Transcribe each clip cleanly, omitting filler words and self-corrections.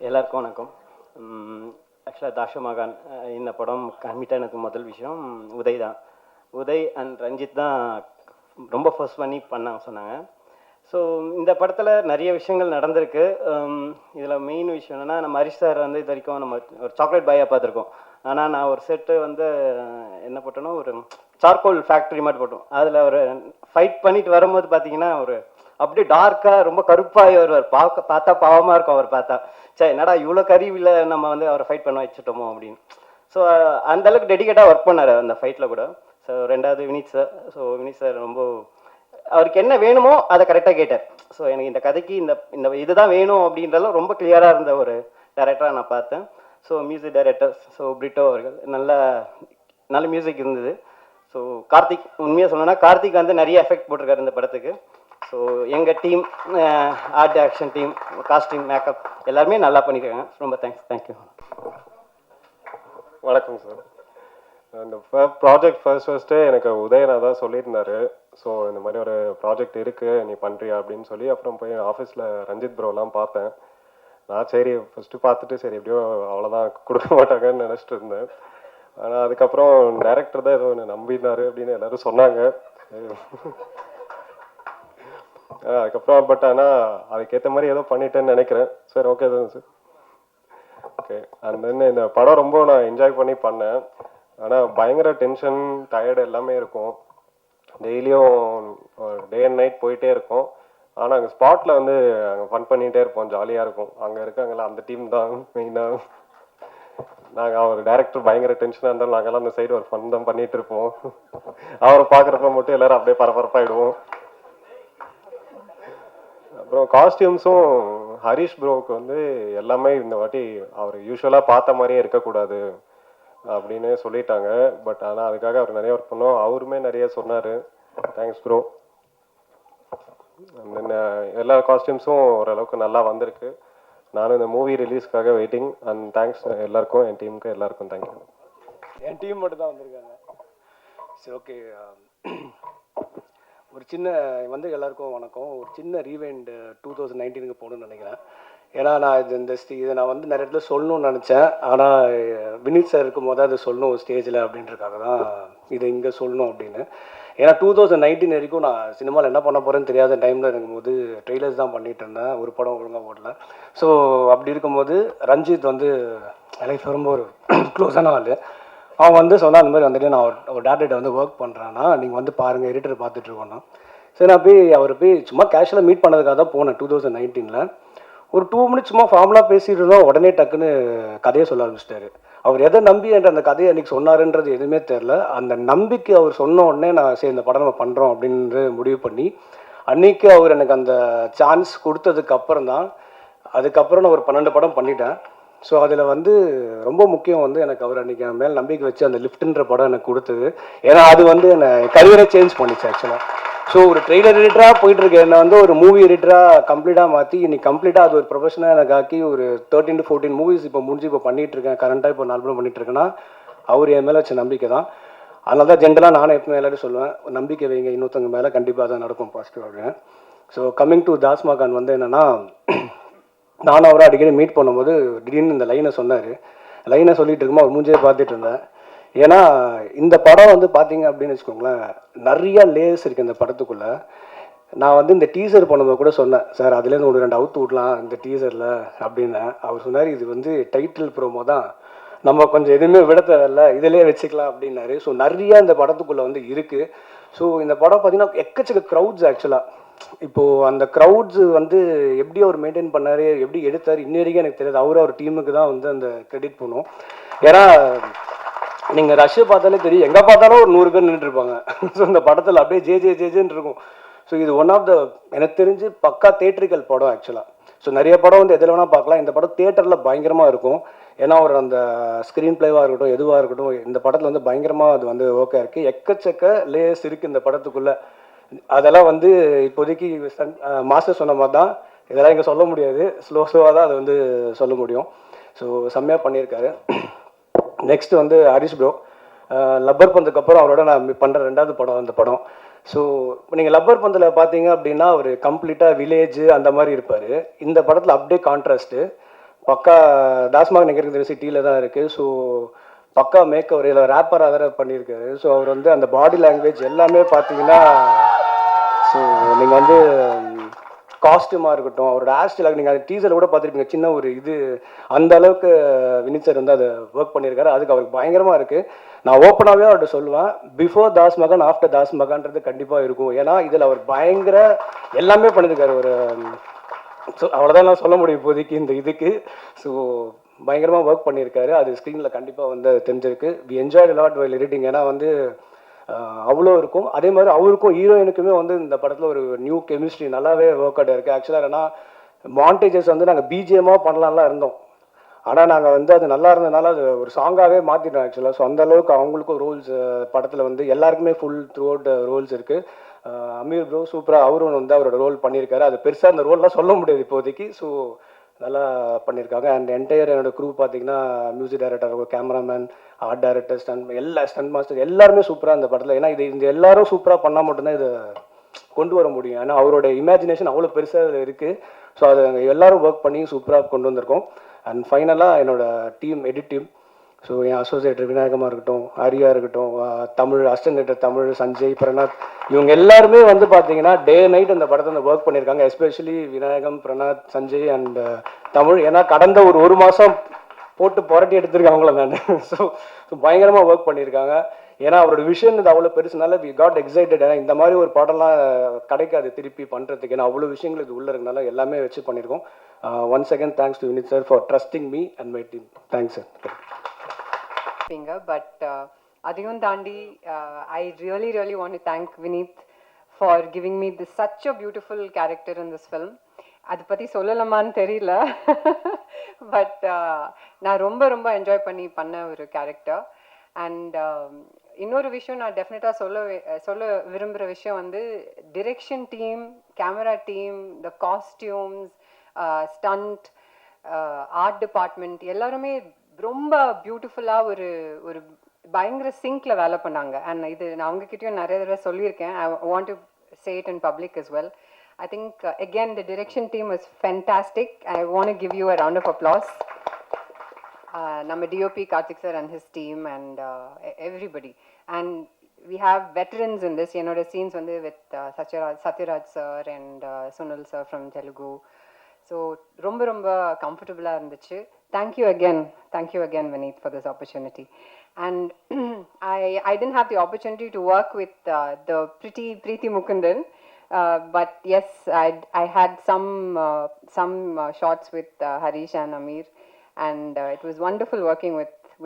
எல்லாருக்கும் வணக்கம். ஆக்சுவலாக தாஷமகான் இந்த படம் கம்மிட்டாக எனக்கு முதல் விஷயம் உதய் தான். உதய் அண்ட் ரஞ்சித் தான் ரொம்ப ஃபர்ஸ்ட் பண்ணி பண்ணாங்க சொன்னாங்க. ஸோ இந்த படத்தில் நிறைய விஷயங்கள் நடந்திருக்கு. இதில் மெயின் விஷயம் என்னென்னா, நம்ம ஹரிஷ் சார் வந்து இது வரைக்கும் நம்ம ஒரு சாக்லேட் பாயாக பார்த்துருக்கோம். ஆனால் நான் ஒரு செட்டு வந்து என்ன போட்டோன்னா, ஒரு சார்கோல் ஃபேக்ட்ரி மாதிரி போட்டோம். அதில் ஒரு ஃபைட் பண்ணிட்டு வரும்போது பார்த்தீங்கன்னா, ஒரு அப்படியே டார்க்காக ரொம்ப கருப்பாகி வருவார். பார்த்தா பாவமாக இருக்கும் அவர் பார்த்தா. சரி என்னடா இவ்வளோ கருவியில் நம்ம வந்து அவரை ஃபைட் பண்ண வச்சுட்டோமோ அப்படின்னு. ஸோ அந்தளவுக்கு டெடிக்கேட்டாக ஒர்க் பண்ணார் அந்த ஃபைட்டில் கூட. ஸோ ரெண்டாவது Vineeth sir. So Vineeth sir ரொம்ப அவருக்கு என்ன வேணுமோ அதை கரெக்டாக கேட்டார். ஸோ எனக்கு இந்த கதைக்கு இந்த இந்த இதுதான் வேணும் அப்படின்றதும் ரொம்ப கிளியராக இருந்த ஒரு டைரக்டராக நான் பார்த்தேன். So music director so Brito அவர்கள் நல்ல மியூசிக் இருந்தது. ஸோ கார்த்திக், உண்மையாக சொல்லணும்னா கார்த்திக் வந்து நிறைய எஃபெக்ட் போட்டிருக்காரு இந்த படத்துக்கு. ஸோ எங்கள் team, art action team, costume, makeup எல்லாருமே நல்லா பண்ணியிருக்காங்க. ரொம்ப தேங்க்யூ. வணக்கம் சார். இந்த ப்ராஜெக்ட் ஃபர்ஸ்ட்டு எனக்கு உதயனா தான் சொல்லியிருந்தாரு. ஸோ இந்த மாதிரி ஒரு ப்ராஜெக்ட் இருக்குது, நீ பண்ணுறியா அப்படின்னு சொல்லி. அப்புறம் போய் ஆஃபீஸில் ரஞ்சித் ப்ரோலாம் பார்த்தேன். நான் சரி ஃபஸ்ட்டு பார்த்துட்டு சரி எப்படியோ அவ்வளோதான் கொடுக்க மாட்டாங்கன்னு நினச்சிட்டு இருந்தேன். ஆனால் அதுக்கப்புறம் டைரக்டர் தான் ஏதோ ஒன்று நம்பினார் அப்படின்னு எல்லோரும் சொன்னாங்க. அதுக்கப்புறம் பட் ஆனால் அதுக்கேற்ற மாதிரி ஏதோ பண்ணிட்டேன்னு நினைக்கிறேன். சரி ஓகே தான் சார். ஓகே. அண்ட் தென் இந்த படம் ரொம்ப நான் என்ஜாய் பண்ணி பண்ணேன். ஆனால் பயங்கர டென்ஷன், டயர்டு எல்லாமே இருக்கும். டெய்லியும் டே அண்ட் நைட் போயிட்டே இருக்கும். ஆனால் அங்கே ஸ்பாட்டில் வந்து அங்கே ஃபன் பண்ணிகிட்டே இருப்போம், ஜாலியாக இருக்கும். அங்கே இருக்காங்களா அந்த டீம் தான் மெயினாக. நாங்கள் அவர் டைரக்டர் பயங்கர டென்ஷனாக இருந்தாலும் நாங்கள்லாம் அந்த சைடு ஒரு ஃபன் தான் பண்ணிகிட்டு இருப்போம். அவரை பார்க்குறப்ப மட்டும் எல்லோரும் அப்படியே பரபரப்பாயிடுவோம். அப்புறம் காஸ்டியூம்ஸும் ஹரிஷ் ப்ரோவுக்கு வந்து எல்லாமே இந்த வாட்டி அவர் யூஸ்வலாக பார்த்த மாதிரியே இருக்கக்கூடாது அப்படின்னு சொல்லிட்டாங்க. பட் ஆனால் அதுக்காக அவர் நிறைய ஒர்க் பண்ணோம். அவருமே நிறைய சொன்னார். Thanks bro. தென் எல்லா காஸ்டியூம்ஸும் ஓரளவுக்கு நல்லா வந்திருக்கு. நானும் இந்த மூவி ரிலீஸ்க்காக வெயிட்டிங். அண்ட் தேங்க்ஸ் எல்லாருக்கும், என் டீமுக்கு எல்லாருக்கும் தேங்க்யூ. என் டீம் மட்டும் தான் வந்திருக்காங்க. சரி ஓகே. ஒரு சின்ன வந்து எல்லாருக்கும் வணக்கம். ஒரு சின்ன ரீவைண்ட் 2019க்கு போகணுன்னு நினைக்கிறேன். ஏன்னா நான் இதை நான் வந்து நிறைய இடத்துல சொல்லணும்னு நினச்சேன். ஆனால் வினீத் சார் இருக்கும் போது அதை சொல்லணும் ஸ்டேஜில் அப்படின்றதுக்காக தான் இதை இங்கே சொல்லணும் அப்படின்னு. ஏன்னா 2019 வரைக்கும் நான் சினிமாவில் என்ன பண்ண போகிறேன்னு தெரியாத டைமில் இருக்கும்போது ட்ரெய்லர்ஸ் தான் பண்ணிகிட்டு இருந்தேன். ஒரு படம் ஒழுங்காக போடல. ஸோ அப்படி இருக்கும்போது ரஞ்சித் வந்து லைஃப் ரொம்ப ஒரு க்ளோஸான ஆள். அவன் வந்து சொன்னால் அந்த மாதிரி வந்துட்டு நான் ஒரு டேரக்டர்கிட்ட வந்து ஒர்க் பண்ணுறான்னா நீங்கள் வந்து பாருங்கள், எடிட்டர் பார்த்துட்ருக்கோன்னா. சரி நான் போய் சும்மா கேஷுவலாக மீட் பண்ணதுக்காக தான் போனேன் 2019. ஒரு 2 மினிட்ஸ் சும்மா ஃபார்முலாக பேசிகிட்டு இருந்தோம். உடனே டக்குன்னு கதையை சொல்ல ஆரம்பிச்சிட்டாரு. அவர் எதை நம்பி என்ற அந்த கதையை அன்றைக்கி சொன்னாருன்றது எதுவுமே தெரில. அந்த நம்பிக்கை அவர் சொன்ன உடனே நான் சரி இந்த படம் நம்ம பண்ணுறோம் அப்படின்னு முடிவு பண்ணி அன்றைக்கி அவர் எனக்கு அந்த சான்ஸ் கொடுத்ததுக்கு அப்புறம் தான், அதுக்கப்புறம் நான் ஒரு 12 படம் பண்ணிட்டேன். ஸோ அதில் வந்து ரொம்ப முக்கியம் வந்து எனக்கு அவர் அன்றைக்கி என் மேல் நம்பிக்கை வச்சு அந்த லிஃப்ட்டுன்ற படம் எனக்கு கொடுத்தது. ஏன்னா அது வந்து என்னை கரியரை சேஞ்ச் பண்ணிச்சு ஆக்சுவலாக. ஸோ ஒரு ட்ரெய்லர் எடிட்டராக போயிட்டுருக்கு என்னை வந்து ஒரு மூவி எடிட்டராக கம்ப்ளீட்டாக மாற்றி இன்னைக்கு கம்ப்ளீட்டாக அது ஒரு ப்ரொஃபஷனாக எனக்கு ஆக்கி ஒரு 13 to 14 மூவிஸ் இப்போ முடிஞ்சு இப்போ பண்ணிகிட்ருக்கேன். கரண்ட்டாக இப்போ 4 படம் பண்ணிகிட்ருக்கேன்னா அவர் என் மேலே வச்ச நம்பிக்கை தான். அதனால தான் ஜென்ரலாக நானும் எப்பவுமே எல்லாரும் சொல்லுவேன், நம்பிக்கை வைங்க இன்னொருத்தவங்க மேலே, கண்டிப்பாக தான் நடக்கும் பாசிட்டிவ் அப்படின்னு. ஸோ கம்மிங் டு தாஸ்மகான் வந்து என்னென்னா, நானும் அவரை அடிக்கடி மீட் பண்ணும்போது திடீர்னு இந்த லைனை சொன்னார். லைனை சொல்லிட்டு இருக்கும்போது அவர் மூஞ்சியே பார்த்துட்டு இருந்தேன். ஏன்னா இந்த படம் வந்து பார்த்தீங்க அப்படின்னு வச்சுக்கோங்களேன், நிறைய லேயர்ஸ் இருக்குது இந்த படத்துக்குள்ளே. நான் வந்து இந்த டீசர் பண்ணும்போது கூட சொன்னேன், சார் அதுலேருந்து 1-2 அவுத்து விடலாம் இந்த டீசரில் அப்படின்னு. அவர் சொன்னார், இது வந்து டைட்டில் ப்ரோமோ தான், நம்ம கொஞ்சம் எதுவுமே விட தேவையில்ல, இதிலே வச்சுக்கலாம் அப்படின்னாரு. ஸோ நிறையா இந்த படத்துக்குள்ளே வந்து இருக்குது. ஸோ இந்த படம் பார்த்தீங்கன்னா எக்கச்சக்க க்ரௌட்ஸ் ஆக்சுவலாக. இப்போது அந்த க்ரௌட்ஸு வந்து எப்படி அவர் மெயின்டைன் பண்ணார், எப்படி எடுத்தார், இன்ன வரைக்கும் எனக்கு தெரியாது. அவர் டீமுக்கு தான் வந்து அந்த கிரெடிட் பண்ணும். ஏன்னா நீங்கள் ரஷ்யை பார்த்தாலே தெரியும், எங்கே பார்த்தாலும் ஒரு 100 பேர் நின்றுருப்பாங்க. ஸோ இந்த படத்தில் அப்படியே ஜேன்னு இருக்கும். ஸோ இது ஒன் ஆஃப் த எனக்கு தெரிஞ்சு பக்கா தேட்டரிக்கல் படம் ஆக்சுவலாக. ஸோ நிறைய படம் வந்து எதில் வேணால் பார்க்கலாம், இந்த படம் தேட்டரில் பயங்கரமாக இருக்கும். ஏன்னா அவர் அந்த ஸ்க்ரீன் பிளேவாக இருக்கட்டும், எதுவாக இருக்கட்டும், இந்த படத்தில் வந்து பயங்கரமாக அது வந்து ஓகே இருக்குது. எக்கச்சக்க லேயர்ஸ் இருக்குது இந்த படத்துக்குள்ளே. அதெல்லாம் வந்து இப்போதைக்கு மாஸ்டர் சொன்ன மாதிரி தான், இதெல்லாம் இங்கே சொல்ல முடியாது, ஸ்லோவாக தான் அதை வந்து சொல்ல முடியும். ஸோ செம்மையாக பண்ணியிருக்காரு. நெக்ஸ்ட் வந்து ஹரிஷ் ப்ரோ, லப்பர் பந்துக்கு அப்புறம் அவரோட நான் பண்ணுற 2வது படம் அந்த படம். ஸோ இப்போ நீங்கள் லப்பர் பந்தில் பார்த்தீங்க அப்படின்னா அவர் கம்ப்ளீட்டாக வில்லேஜ் அந்த மாதிரி இருப்பார். இந்த படத்தில் அப்படியே கான்ட்ராஸ்ட்டு பக்கா தாஸ்மாக நினைக்கிறது சிட்டியில் தான் இருக்குது. ஸோ பக்கா மேக் அவர் இல்லை ரேப்பராக வேறு பண்ணியிருக்காரு. ஸோ அவர் வந்து அந்த பாடி லாங்குவேஜ் எல்லாமே பார்த்தீங்கன்னா, ஸோ நீங்கள் வந்து காஸ்டியூமாக இருக்கட்டும், அவரோட ஹேர் ஸ்டைலாக நீங்கள் அது டீசரில் கூட பார்த்துருப்பீங்க. சின்ன ஒரு இது அந்த அளவுக்கு வினித் சார் வந்து அதை ஒர்க் பண்ணியிருக்காரு. அதுக்கு அவருக்கு பயங்கரமாக இருக்குது. நான் ஓப்பனாகவே அவர்கிட்ட சொல்லுவேன், பிஃபோர் தாஸ் மகன் ஆஃப்டர் தாஸ் மகான்றது கண்டிப்பாக இருக்கும். ஏன்னா இதில் அவர் பயங்கர எல்லாமே பண்ணியிருக்காரு. ஒரு ஸோ அவ்வளோதான் நான் சொல்ல முடியும் இப்போதைக்கு இந்த இதுக்கு. ஸோ பயங்கரமாக ஒர்க் பண்ணியிருக்காரு. அது ஸ்க்ரீனில் கண்டிப்பாக வந்து தெரிஞ்சிருக்கு. We enjoyed lot while editing. ஏன்னா வந்து அவ்வளோ இருக்கும். அதே மாதிரி அவருக்கும் ஹீரோயினுக்குமே வந்து இந்த படத்தில் ஒரு நியூ கெமிஸ்ட்ரி நல்லாவே ஒர்க் அவுட் இருக்குது. ஆக்சுவலாக ஏன்னா மாண்டேஜஸ் வந்து நாங்கள் பிஜிஎம்மாக பண்ணலாம்லாம் இருந்தோம். ஆனால் நாங்கள் வந்து அது நல்லா இருந்ததுனால அது ஒரு சாங்காகவே மாற்றிட்டோம் ஆக்சுவலாக. ஸோ அந்தளவுக்கு அவங்களுக்கும் ரோல்ஸ் படத்தில் வந்து எல்லாருக்குமே ஃபுல் த்ரூ அவுட் ரோல்ஸ் இருக்குது. அமீர் ப்ரோ சூப்பராக அவரும் வந்து அவரோட ரோல் பண்ணியிருக்காரு. அது பெருசாக அந்த ரோல்லாம் சொல்ல முடியாது இப்போதைக்கு. ஸோ நல்லா பண்ணியிருக்காங்க. அண்ட் என்டையர் என்னோட க்ரூ பார்த்தீங்கன்னா music director, cameraman, art director, stunt master எல்லாருமே சூப்பராக இந்த படத்தில். ஏன்னா இது இந்த எல்லாரும் சூப்பராக பண்ணால் மட்டும்தான் இதை கொண்டு வர முடியும். ஏன்னா அவரோட இமேஜினேஷன் அவ்வளோ பெருசாக இருக்குது. ஸோ அதை எல்லாரும் ஒர்க் பண்ணி சூப்பராக கொண்டு வந்திருக்கோம். அண்ட் ஃபைனலாக என்னோட டீம், எடிட் டீம், ஸோ என் அசோசியேட்டர் விநாயகமாக இருக்கட்டும், ஹரியா இருக்கட்டும், தமிழ் அசிஸ்டன்ட் தமிழ், சஞ்சய், பிரணாத், இவங்க எல்லாருமே வந்து பார்த்தீங்கன்னா டே நைட் அந்த படத்தை வந்து ஒர்க் பண்ணியிருக்காங்க. Especially Vinayagam, Pranath, Sanjay and Tamil. ஏன்னா கடந்த ஒரு மாதம் போட்டு புரட்டி எடுத்திருக்காங்கள நான். ஸோ பயங்கரமாக ஒர்க் பண்ணியிருக்காங்க. ஏன்னா அவரோட விஷன் இது அவ்வளோ பெருசுனால வி காட் எக்ஸைட்டட். ஏன்னா இந்த மாதிரி ஒரு படம்லாம் கிடைக்காது திருப்பி பண்ணுறதுக்கு. ஏன்னா அவ்வளோ விஷயங்கள் இது உள்ளே இருக்கனால எல்லாமே வச்சு பண்ணியிருக்கோம். Once again thanks to Vineeth sir for trusting me and my team. Thanks sir. But அதையும் தாண்டி I really want to thank Vineet for giving me such a beautiful character in this film. அதை பற்றி சொல்லலாமான்னு தெரியல. பட் நான் ரொம்ப enjoy பண்ண ஒரு character. And இன்னொரு விஷயம் நான் டெஃபினட்டாக சொல்ல விரும்புகிற விஷயம் வந்து direction team, camera team, the costumes, stunt, art department எல்லாருமே ரொம்ப பியூட்டிஃபுல்லாக ஒரு பயங்கர சிங்க்ல வேலை பண்ணாங்க. அண்ட் இது நான் அவங்ககிட்டயும் நிறைய தடவை சொல்லியிருக்கேன். I want to say it in public as well. I think again the direction team was fantastic. I want to give you a round of applause. Nama DOP Karthik sir and his team and everybody. And we have veterans in this. Know the scenes with Satyaraj sir and Sunil sir from Telugu. So ரொம்ப comfortable-ஆ இருந்துச்சு. Thank you again Vineet for this opportunity. And I didn't have the opportunity to work with the pretty Preeti Mukundan. But yes, I had some shots with Harish and Amir, and it was wonderful working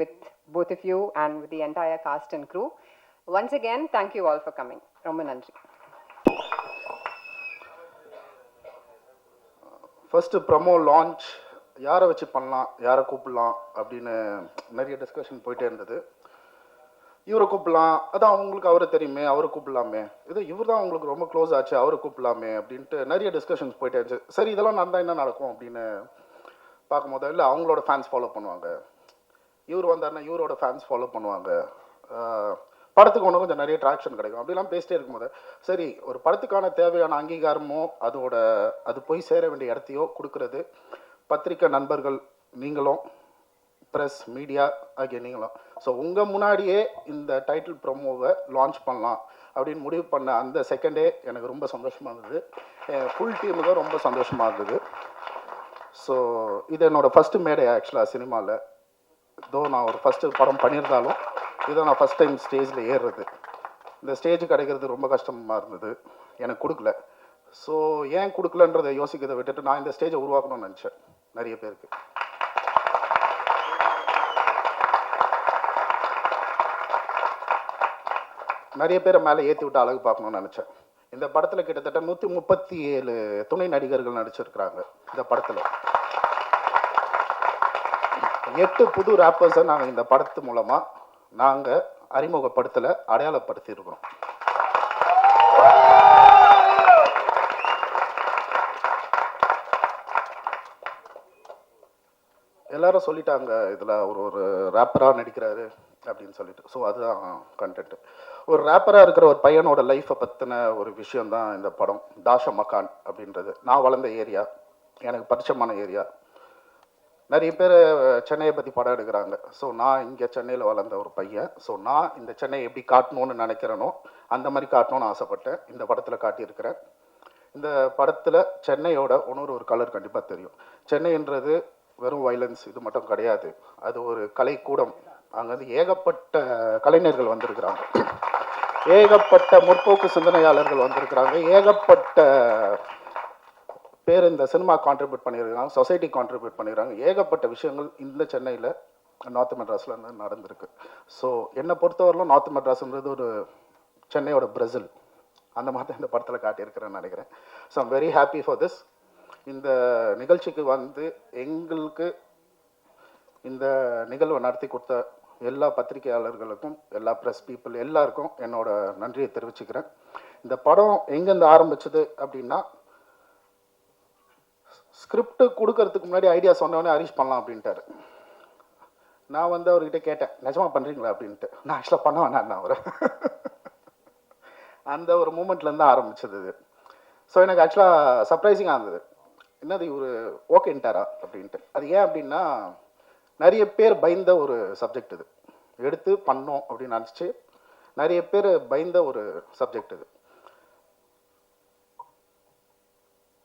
with both of you and with the entire cast and crew. Once again, thank you all for coming. Romba nandri. First promo launch யாரை வச்சு பண்ணலாம், யாரை கூப்பிடலாம் அப்படின்னு நிறைய discussion போயிட்டே இருந்தது. இவரை கூப்பிடலாம், அதான் அவங்களுக்கு அவரை தெரியுமே, அவரை கூப்பிடலாமே, இது இவர் தான் அவங்களுக்கு ரொம்ப க்ளோஸ் ஆச்சு, அவரை கூப்பிடலாமே அப்படின்ட்டு நிறைய டிஸ்கஷன்ஸ் போயிட்டே இருந்துச்சு. சரி இதெல்லாம் நடந்தால் என்ன நடக்கும் அப்படின்னு பார்க்கும்போது, இல்லை அவங்களோட ஃபேன்ஸ் ஃபாலோ பண்ணுவாங்க, இவர் வந்தாருன்னா இவரோட ஃபேன்ஸ் ஃபாலோ பண்ணுவாங்க, படத்துக்கு ஒன்று கொஞ்சம் நிறைய ட்ராக்ஷன் கிடைக்கும் அப்படிலாம் பேசிட்டே இருக்கும்போது, சரி ஒரு படத்துக்கான தேவையான அங்கீகாரமோ அது போய் சேர வேண்டிய இடத்தையோ கொடுக்கறது பத்திரிக்கை நண்பர்கள் நீங்களும், ப்ரெஸ் மீடியா ஆகிய நீங்களும். ஸோ உங்கள் முன்னாடியே இந்த டைட்டில் ப்ரொமோவை லான்ச் பண்ணலாம் அப்படின்னு முடிவு பண்ண அந்த செகண்டே எனக்கு ரொம்ப சந்தோஷமாக இருந்தது. ஃபுல் டீமுக்கும் ரொம்ப சந்தோஷமாக இருந்தது. ஸோ இது என்னோடய ஃபஸ்ட்டு மேடை ஆக்சுவலாக சினிமாவில். நான் ஒரு ஃபஸ்ட்டு படம் பண்ணியிருந்தாலும் இதை நான் ஃபஸ்ட் டைம் ஸ்டேஜில் ஏறுறது. இந்த ஸ்டேஜ் கிடைக்கிறது ரொம்ப கஷ்டமாக இருந்தது, எனக்கு கொடுக்கல. ஸோ ஏன் கொடுக்கலன்றதை யோசிக்கிறதை விட்டுட்டு நான் இந்த ஸ்டேஜை உருவாக்கணும்னு நினச்சேன். நிறைய பேருக்கு நிறைய பேரை மேலே ஏற்றி விட்டு அழகு பார்க்கணும்னு நினச்சேன். இந்த படத்தில் கிட்டத்தட்ட 137 துணை நடிகர்கள் நடிச்சிருக்கிறாங்க. இந்த படத்தில் 8 புது ரேப்பர்ஸை நாங்கள் இந்த படத்து மூலமாக நாங்கள் அறிமுகப்படுத்தலை, அடையாளப்படுத்தியிருக்கிறோம். எல்லாரும் சொல்லிட்டாங்க இதில் ஒரு ரேப்பராக நடிக்கிறாரு அப்படின்னு சொல்லிட்டு. ஸோ அதுதான் கண்டென்ட். ஒரு ரேப்பராக இருக்கிற ஒரு பையனோட லைஃப்பை பற்றின ஒரு விஷயந்தான் இந்த படம். தாஷ மகான் அப்படின்றது நான் வளர்ந்த ஏரியா, எனக்கு பரிச்சயமான ஏரியா. நிறைய பேர் சென்னையை பற்றி படம் எடுக்கிறாங்க. ஸோ நான் இங்கே சென்னையில் வளர்ந்த ஒரு பையன். ஸோ நான் இந்த சென்னையை எப்படி காட்டணும்னு நினைக்கிறேனோ அந்த மாதிரி காட்டணும்னு ஆசைப்பட்டேன். இந்த படத்தில் காட்டியிருக்கிறேன். இந்த படத்தில் சென்னையோட ஒரு கலர் கண்டிப்பாக தெரியும். சென்னைன்றது வெறும் வைலன்ஸ் இது மட்டும் கிடையாது. அது ஒரு கலைக்கூடம். அங்கே வந்து ஏகப்பட்ட கலைஞர்கள் வந்திருக்கிறாங்க, ஏகப்பட்ட முற்போக்கு சிந்தனையாளர்கள் வந்திருக்கிறாங்க, ஏகப்பட்ட பேர் இந்த சினிமா கான்ட்ரிபியூட் பண்ணியிருக்காங்க, சொசைட்டி கான்ட்ரிபியூட் பண்ணியிருக்காங்க. ஏகப்பட்ட விஷயங்கள் இந்த சென்னையில் நார்த் மெட்ராஸில் நடந்திருக்கு. ஸோ என்னை பொறுத்தவரையிலும் நார்த் மெட்ராஸ்ன்றது ஒரு சென்னையோட பிரேசில். அந்த மாதிரி தான் இந்த படத்தில் காட்டியிருக்கிறேன்னு நினைக்கிறேன். So I'm very happy for this. இந்த நிகழ்ச்சிக்கு வந்து எங்களுக்கு இந்த நிகழ்வை நடத்தி கொடுத்த எல்லா பத்திரிகையாளர்களுக்கும், எல்லா ப்ரெஸ் பீப்புள் எல்லாருக்கும் என்னோட நன்றியை தெரிவிச்சுக்கிறேன். இந்த படம் எங்கேருந்து ஆரம்பிச்சது அப்படின்னா, ஸ்கிரிப்ட் கொடுக்கறதுக்கு முன்னாடி ஐடியா சொன்னவொடனே ஹரிஷ் பண்ணலாம் அப்படின்ட்டாரு. நான் வந்து அவர்கிட்ட கேட்டேன், நிஜமா பண்ணுறீங்களா அப்படின்ட்டு. நான் ஆக்சுவலாக பண்ண வேணாம் அவர். அந்த ஒரு மூமெண்ட்லேருந்து ஆரம்பிச்சது இது. ஸோ எனக்கு ஆக்சுவலாக சர்ப்ரைசிங்காக இருந்தது, என்னது இவர் ஓகேன்ட்டாரா அப்படின்ட்டு. அது ஏன் அப்படின்னா, நிறைய பேர் பயந்த ஒரு சப்ஜெக்ட் இது. எடுத்து பண்ணோம் அப்படின்னு நினச்சி நிறைய பேர் பயந்த ஒரு சப்ஜெக்ட் இது.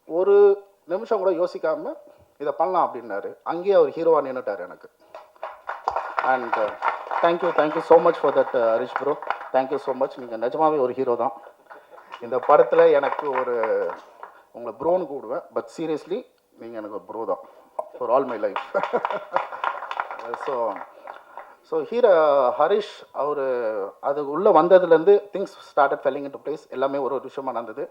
ஒரு நிமிஷம் கூட யோசிக்காமல் இதை பண்ணலாம் அப்படின்னாரு. அங்கேயே அவர் ஹீரோவாக நின்றுட்டார் எனக்கு. And thank you so much for that Harish bro. Thank you so much. நீங்கள் நிஜமாவே ஒரு ஹீரோ தான். இந்த படத்தில் எனக்கு ஒரு உங்களை ப்ரோன்னு கூப்பிடுவேன், பட் சீரியஸ்லி நீங்கள் எனக்கு ஒரு ப்ரோ தான் for all my life. So hero Harish அவர் அது உள்ளே வந்ததுலேருந்து things started falling into place. எல்லாமே ஒரு விஷயமா நடந்தது.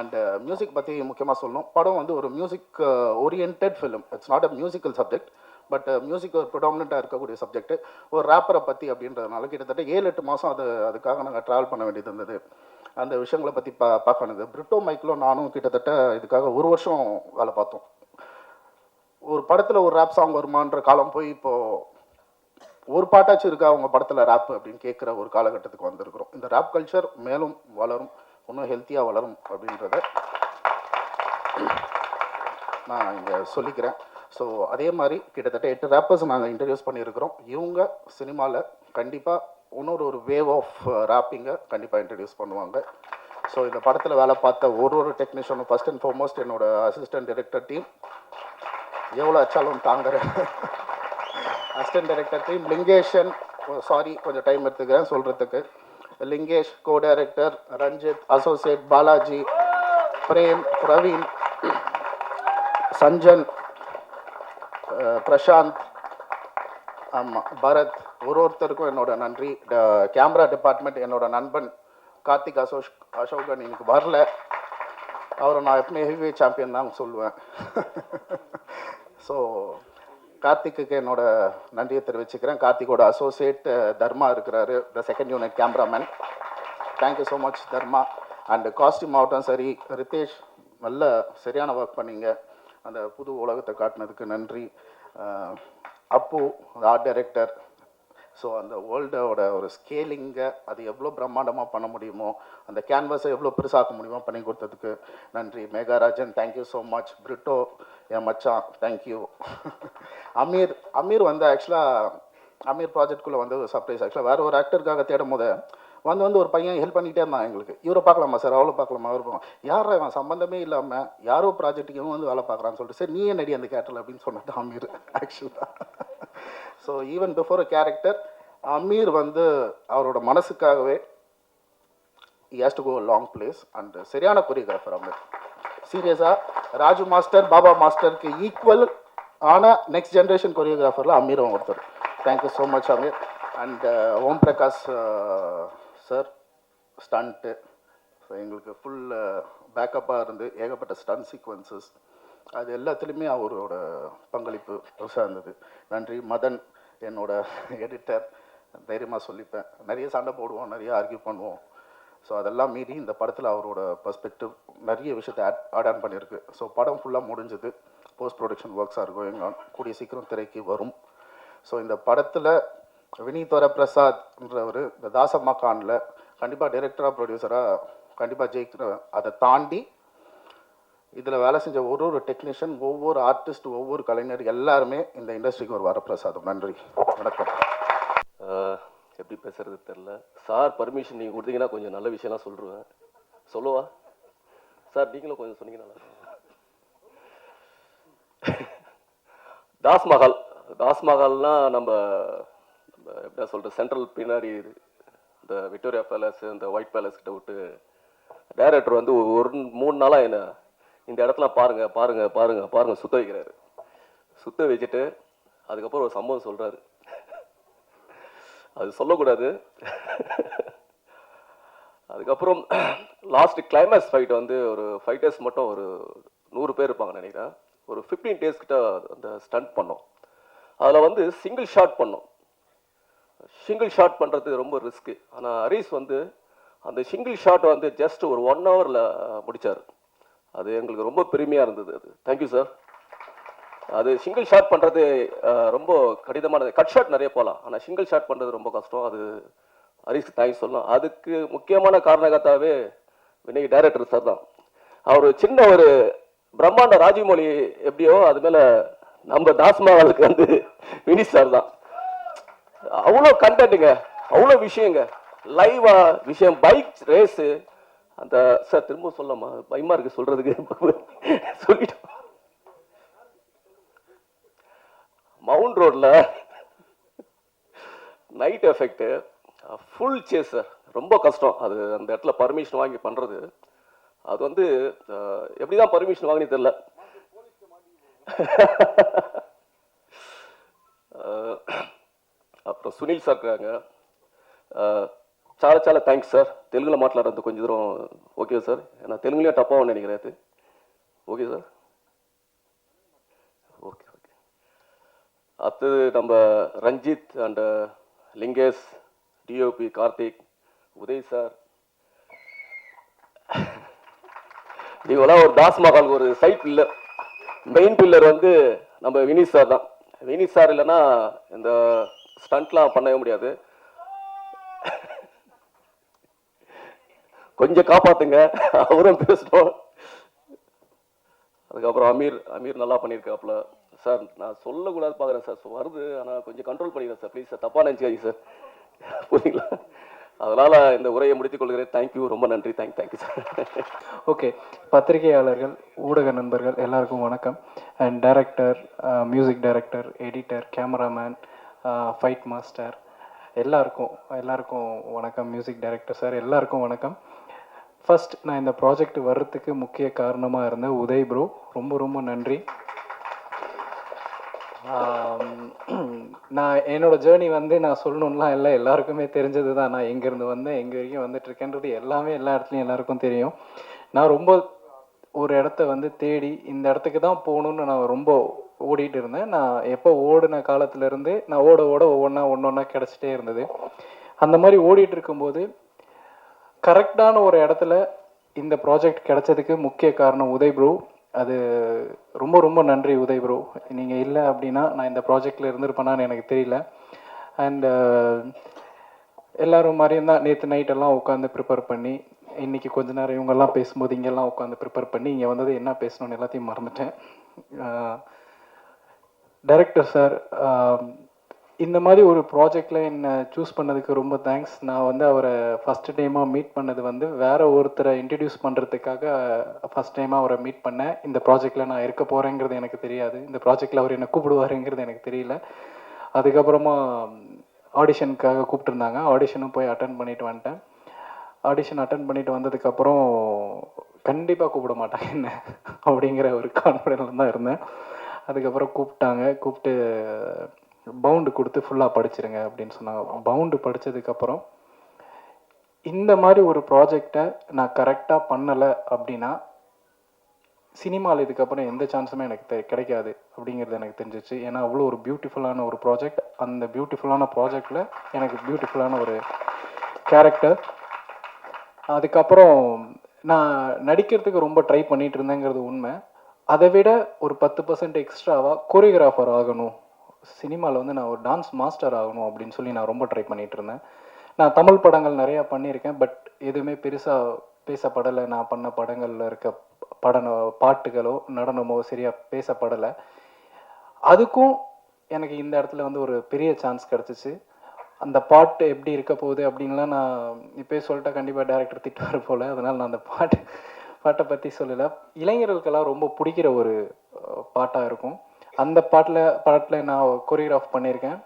அண்டு மியூசிக் பற்றி முக்கியமாக சொல்லணும். படம் வந்து ஒரு music orient film. It's not a musical subject, but music ஒரு ப்ரிடாமினண்ட்டாக இருக்கக்கூடிய சப்ஜெக்ட். ஒரு ரேப்பரை பற்றி அப்படின்றதுனால கிட்டத்தட்ட 7-8 மாதம் அதுக்காக நாங்கள் ட்ராவல் பண்ண வேண்டியது இருந்தது. அந்த விஷயங்களை பற்றி பார்க்கணுது. பிரிட்டோ மைக்கிலும் நானும் கிட்டத்தட்ட இதுக்காக 1 வருஷம் வேலை பார்த்தோம். ஒரு படத்தில் ஒரு ரேப் சாங் வருமான்ற காலம் போய் இப்போது ஒரு பாட்டாச்சும் இருக்கா அவங்க படத்தில் ரேப் அப்படின்னு கேட்குற ஒரு காலகட்டத்துக்கு வந்திருக்கிறோம். இந்த ரேப் கல்ச்சர் மேலும் வளரும், இன்னும் ஹெல்த்தியாக வளரும் அப்படின்றத நான் இங்கே சொல்லிக்கிறேன். ஸோ அதே மாதிரி கிட்டத்தட்ட 8 ரேப்பர்ஸ் நாங்கள் இன்ட்ரடியூஸ் பண்ணியிருக்கிறோம். இவங்க சினிமாவில் கண்டிப்பாக ஒரு வேவ் ஆஃப் ரேப்பிங்கை கண்டிப்பாக இன்ட்ரடியூஸ் பண்ணுவாங்க. ஸோ இந்த படத்தில் வேலை பார்த்த ஒரு டெக்னீஷியனும், ஃபர்ஸ்ட் அண்ட் ஃபார்மோஸ்ட் என்னோட அசிஸ்டன்ட் டைரக்டர் டீம், எவ்வளோ அச்சாலும் தாங்குற assistant director team, Lingeshan, sorry கொஞ்சம் டைம் எடுத்துக்கிறேன் சொல்கிறதுக்கு, Lingesh, co director Ranjith, associate Balaji, Prem, Praveen, Sanjan, Prashanth, ஆமாம் பரத், ஒருத்தருக்கும் என்னோட நன்றி. கேமரா டிபார்ட்மெண்ட் என்னோட நண்பன் கார்த்திக் அசோகன் இன்னைக்கு வரல. அவரை நான் எப்பவுமே ஹெவி சாம்பியன் தான் சொல்லுவேன். ஸோ கார்த்திக்கு என்னோட நன்றியை தெரிவிச்சுக்கிறேன். கார்த்திகோட அசோசியேட் தர்மா இருக்கிறாரு, the second unit cameraman. Thank you so much Dharma. And costume ஆகட்டும் சரி, ரித்தேஷ் நல்ல சரியான ஒர்க் பண்ணீங்க. அந்த புது உலகத்தை காட்டினதுக்கு நன்றி. அப்பு ஆர்ட் டைரக்டர். ஸோ அந்த வேர்ல்டோட ஒரு ஸ்கேலிங்கை அது எவ்வளோ பிரம்மாண்டமாக பண்ண முடியுமோ, அந்த கேன்வாஸை எவ்வளோ பெருசாக்க முடியுமோ பண்ணி கொடுத்ததுக்கு நன்றி. மேகாராஜன் தேங்க்யூ ஸோ மச். பிரிட்டோ என் மச்சான் தேங்க்யூ. அமீர் வந்து ஆக்சுவலாக அமீர் ப்ராஜெக்ட்குள்ளே வந்து ஒரு சர்ப்ரைஸ். ஆக்சுவலாக வேறு ஒரு ஆக்டருக்காக தேடும் போது வந்து ஒரு பையன் ஹெல்ப் பண்ணிகிட்டே இருந்தான் எங்களுக்கு. இவரை பார்க்கலாமா சார், அவ்வளோ பார்க்கலாமா, அவர் பார்க்கலாம், யாரா இவன் சம்மந்தமே இல்லாமல் யாரோ ப்ராஜெக்ட்டுக்கு இவன் வந்து வேலை பார்க்குறான்னு சொல்லிட்டு, சரி நீயே நடி அந்த கேரக்டரில் அப்படின்னு சொன்னது அமீர் ஆக்சுவலாக. So even before a character, Amir வந்து அவரோட மனசுக்காகவே he has to go a long place. And சரியான கொரியோகிராஃபர் அமீர். சீரியஸாக ராஜு மாஸ்டர், பாபா மாஸ்டருக்கு ஈக்குவல் ஆனால் நெக்ஸ்ட் ஜென்ரேஷன் கொரியோகிராஃபரில் அமீர் ஒருத்தர். Thank you so much Amir. And Om Prakash sir stunt, so எங்களுக்கு ஃபுல் பேக்கப்பாக இருந்து ஏகப்பட்ட ஸ்டண்ட் சீக்வன்சஸ் அது எல்லாத்துலேயுமே அவரோட பங்களிப்பு பெருசாக இருந்தது. நன்றி. மதன் என்னோட எடிட்டர், தைரியமாக சொல்லிப்பேன். நிறைய சண்டை போடுவோம், நிறைய ஆர்கியூ பண்ணுவோம். ஸோ அதெல்லாம் மீறி இந்த படத்தில் அவரோட பெர்ஸ்பெக்டிவ் நிறைய விஷயத்தை ஆட் ஆன் பண்ணியிருக்கு. ஸோ படம் ஃபுல்லாக முடிஞ்சது. Post production works are going on. கூடிய சீக்கிரம் திரைக்கு வரும். ஸோ இந்த படத்தில் வினீத் வரப்பிரசாத்ன்றவர் இந்த தாசம்மா கானில் கண்டிப்பாக டைரக்டராக ப்ரொடியூசராக கண்டிப்பாக ஜெயிக்கிற. அதை தாண்டி இதில் வேலை செஞ்ச ஒரு டெக்னீஷியன், ஒவ்வொரு ஆர்டிஸ்ட், ஒவ்வொரு கலைஞர் எல்லாருமே இந்த இண்டஸ்ட்ரிக்கு ஒரு வரப்பிரசாதம். நன்றி, வணக்கம். எப்படி பேசுறது தெரில சார். பர்மிஷன் நீங்கள் கொடுத்தீங்கன்னா கொஞ்சம் நல்ல விஷயம்லாம் சொல்லிடுவேன். சொல்லுவா சார், நீங்களும் கொஞ்சம் சொன்னீங்கன்னா நல்லா இருக்கும். தாஸ்மஹால்னா நம்ம எப்படி சொல்கிறது, சென்ட்ரல் பின்னாடி இந்த விக்டோரியா பேலஸ், இந்த ஒயிட் பேலஸ் கிட்ட விட்டு டைரக்டர் வந்து ஒரு 3 நாளாக என்ன இந்த இடத்துல பாருங்க பாருங்க பாருங்க பாருங்க சுத்த வைக்கிறாரு. சுத்த வச்சுட்டு அதுக்கப்புறம் ஒரு சம்பவம் சொல்கிறாரு. அது சொல்லக்கூடாது. அதுக்கப்புறம் லாஸ்ட் கிளைமேக்ஸ் ஃபைட் வந்து ஒரு 5 days மட்டும் ஒரு 100 பேர் இருப்பாங்க நினைக்கிறேன். ஒரு 15 days கிட்ட அந்த ஸ்டண்ட் பண்ணோம். அதில் வந்து சிங்கிள் ஷாட் பண்ணோம். சிங்கிள் ஷாட் பண்ணுறது ரொம்ப ரிஸ்க்கு. ஆனால் ஹரிஸ் வந்து அந்த சிங்கிள் ஷாட் வந்து ஜஸ்ட் ஒரு 1 hourல முடித்தார். அது எங்களுக்கு ரொம்ப பெருமையாக இருந்தது. அது தேங்க்யூ சார். அது சிங்கிள் ஷாட் பண்ணுறது ரொம்ப கடினமானது. கட் ஷாட் நிறைய போகலாம், ஆனால் சிங்கிள் ஷாட் பண்ணுறது ரொம்ப கஷ்டம். அது ஹரிஸ்க்கு தேங்க்ஸ் சொல்லலாம். அதுக்கு முக்கியமான காரணகர்த்தாவே வினய் டைரக்டர் சார் தான். அவர் சின்ன ஒரு பிரம்மாண்ட ராஜமௌழி எப்படியோ அது மேலே நம்ம தாஸ்மஹாலுக்கு வந்து வினீத் சார் தான். அவ்வளோ கண்டென்ட்டுங்க, அவ்வளோ விஷயங்க, லைவா விஷயம், பைக் ரேஸு. அந்த சார் திரும்ப சொல்லலாமா, பயமா இருக்கு சொல்றதுக்கு. சொல்லிட்டோம். மவுண்ட் ரோட்ல night effect full chase sir, ரொம்ப கஷ்டம். அது அந்த இடத்துல பர்மிஷன் வாங்கி பண்றது. அது வந்து எப்படிதான் பர்மிஷன் வாங்கி தெரியல. அப்புறம் சுனில் சார் இருக்காங்க. చాలా చాలా థ్యాంక్స్ సార్. తెలుగులో మాట్లాడద్దు కొంచెం దూరం. ఓకే సార్, நான் தெலுங்குலயே டப்பாக நினைக்கிறேன். அது ஓகே சார். Okay okay. அடுத்தது நம்ம Ranjith and Lingesh, DOP Karthik, Uday sir. நீங்களாம் ஒரு தாஸ்மஹாலுக்கு ஒரு சைட் பில்லர், மெயின் பில்லர் வந்து நம்ம வினீத் சார் தான். வினீத் சார் இல்லைன்னா இந்த ஸ்டண்ட்லாம் பண்ணவே முடியாது. கொஞ்சம் காப்பாத்துங்க, அவரும் பேசணும். அதுக்கப்புறம் அமீர் நல்லா பண்ணியிருக்காப்புல சார். நான் சொல்லக்கூடாது பார்க்குறேன் சார், வருது, ஆனால் கொஞ்சம் கண்ட்ரோல் பண்ணிக்கிறேன் சார். ப்ளீஸ் சார், தப்பாக நினச்சிக்காதீங்க சார், புரியுங்களா? அதனால் இந்த உரையை முடித்துக் கொள்கிறேன். தேங்க்யூ, ரொம்ப நன்றி. Thank you sir. ஓகே, பத்திரிகையாளர்கள், ஊடக நண்பர்கள் எல்லாருக்கும் வணக்கம். And director, music director, editor, cameraman, fight master எல்லாருக்கும் வணக்கம். மியூசிக் டைரக்டர் சார் எல்லாருக்கும் வணக்கம். ஃபர்ஸ்ட், நான் இந்த ப்ராஜெக்ட் வர்றதுக்கு முக்கிய காரணமாக இருந்த உதய் ப்ரோ, ரொம்ப ரொம்ப நன்றி. நான் என்னோடய ஜேர்னி வந்து நான் சொல்லணும்லாம் இல்லை, எல்லாருக்குமே தெரிஞ்சது தான். நான் எங்கேருந்து வந்தேன், எங்கே வரைக்கும் வந்துட்டுருக்கேன்றது எல்லாமே எல்லா இடத்துலையும் எல்லாருக்கும் தெரியும். நான் ரொம்ப ஒரு இடத்த வந்து தேடி இந்த இடத்துக்கு தான் போகணுன்னு நான் ரொம்ப ஓடிட்டு இருந்தேன். நான் எப்போ ஓடின காலத்துலேருந்து நான் ஓட ஒவ்வொன்றா கிடச்சிட்டே இருந்தது. அந்த மாதிரி ஓடிட்டு இருக்கும்போது கரெக்டான ஒரு இடத்துல இந்த ப்ராஜெக்ட் கிடைச்சதுக்கு முக்கிய காரணம் உதய் ப்ரோ. அது ரொம்ப ரொம்ப நன்றி உதய் ப்ரோ. நீங்கள் இல்லை அப்படின்னா நான் இந்த ப்ராஜெக்டில் இருந்திருப்பேனான்னு எனக்கு தெரியல. அண்டு எல்லோரும் மாதிரியும் தான் நேற்று நைட்டெல்லாம் உட்காந்து ப்ரிப்பேர் பண்ணி, இன்றைக்கி கொஞ்ச நேரம் இவங்கெல்லாம் பேசும்போது இங்கெல்லாம் உட்காந்து ப்ரிப்பேர் பண்ணி இங்கே வந்தது என்ன பேசணுன்னு எல்லாத்தையும் மறந்துட்டேன். டைரக்டர் சார், இந்த மாதிரி ஒரு ப்ராஜெக்டில் என்னை சூஸ் பண்ணதுக்கு ரொம்ப தேங்க்ஸ். நான் வந்து அவரை ஃபஸ்ட்டு டைமாக மீட் பண்ணது வந்து வேறு ஒருத்தரை இன்ட்ரடியூஸ் பண்ணுறதுக்காக ஃபஸ்ட் டைமாக அவரை மீட் பண்ணேன். இந்த ப்ராஜெக்டில் நான் இருக்க போகிறேங்கிறது எனக்கு தெரியாது, இந்த ப்ராஜெக்டில் அவர் என்னை கூப்பிடுவாருங்கிறது எனக்கு தெரியல. அதுக்கப்புறமா ஆடிஷனுக்காக கூப்பிட்டுருந்தாங்க, ஆடிஷனும் போய் அட்டன் பண்ணிட்டு வந்துட்டேன். ஆடிஷன் அட்டன் பண்ணிட்டு வந்ததுக்கப்புறம் கண்டிப்பாக கூப்பிட மாட்டாங்க என்ன அப்படிங்கிற ஒரு கான்ஃபிடென்ஸில் தான் இருந்தேன். அதுக்கப்புறம் கூப்பிட்டு பவுண்டு கொடுத்து ஃபுல்லாக படிச்சிருங்க அப்படின்னு சொன்னாங்க. பவுண்டு படித்ததுக்கப்புறம் இந்த மாதிரி ஒரு ப்ராஜெக்டை நான் கரெக்டாக பண்ணலை அப்படின்னா சினிமாவில் இதுக்கப்புறம் எந்த சான்ஸுமே எனக்கு கிடைக்காது அப்படிங்கிறது எனக்கு தெரிஞ்சிச்சு. ஏன்னா அவ்வளோ ஒரு பியூட்டிஃபுல்லான ஒரு ப்ராஜெக்ட். அந்த பியூட்டிஃபுல்லான ப்ராஜெக்டில் எனக்கு பியூட்டிஃபுல்லான ஒரு கேரக்டர். அதுக்கப்புறம் நான் நடிக்கிறதுக்கு ரொம்ப ட்ரை பண்ணிகிட்டு இருந்தேங்கிறது உண்மை. அதை விட ஒரு 10% எக்ஸ்ட்ராவாக கொரியோகிராஃபர் ஆகணும், சினிமாவில் வந்து நான் ஒரு டான்ஸ் மாஸ்டர் ஆகணும் அப்படின்னு சொல்லி நான் ரொம்ப ட்ரை பண்ணிகிட்டு இருந்தேன். நான் தமிழ் படங்கள் நிறையா பண்ணியிருக்கேன், பட் எதுவுமே பெருசாக பேசப்படலை. நான் பண்ண படங்களில் இருக்க பாட்டுகளோ நடனமோ சரியாக பேசப்படலை. அதுக்கும் எனக்கு இந்த இடத்துல வந்து ஒரு பெரிய சான்ஸ் கிடச்சிச்சு. அந்த பாட்டு எப்படி இருக்க போகுது அப்படின்லாம் நான் இப்போயே சொல்லிட்டா கண்டிப்பாக டேரக்டர் திட்டுவார் போல், அதனால் நான் அந்த பாட்டை பற்றி சொல்லலை. இளைஞர்களுக்கெல்லாம் ரொம்ப பிடிக்கிற ஒரு பாட்டாக இருக்கும். அந்த பாட்டில் நான் கொரியோகிராஃப் பண்ணியிருக்கேன்.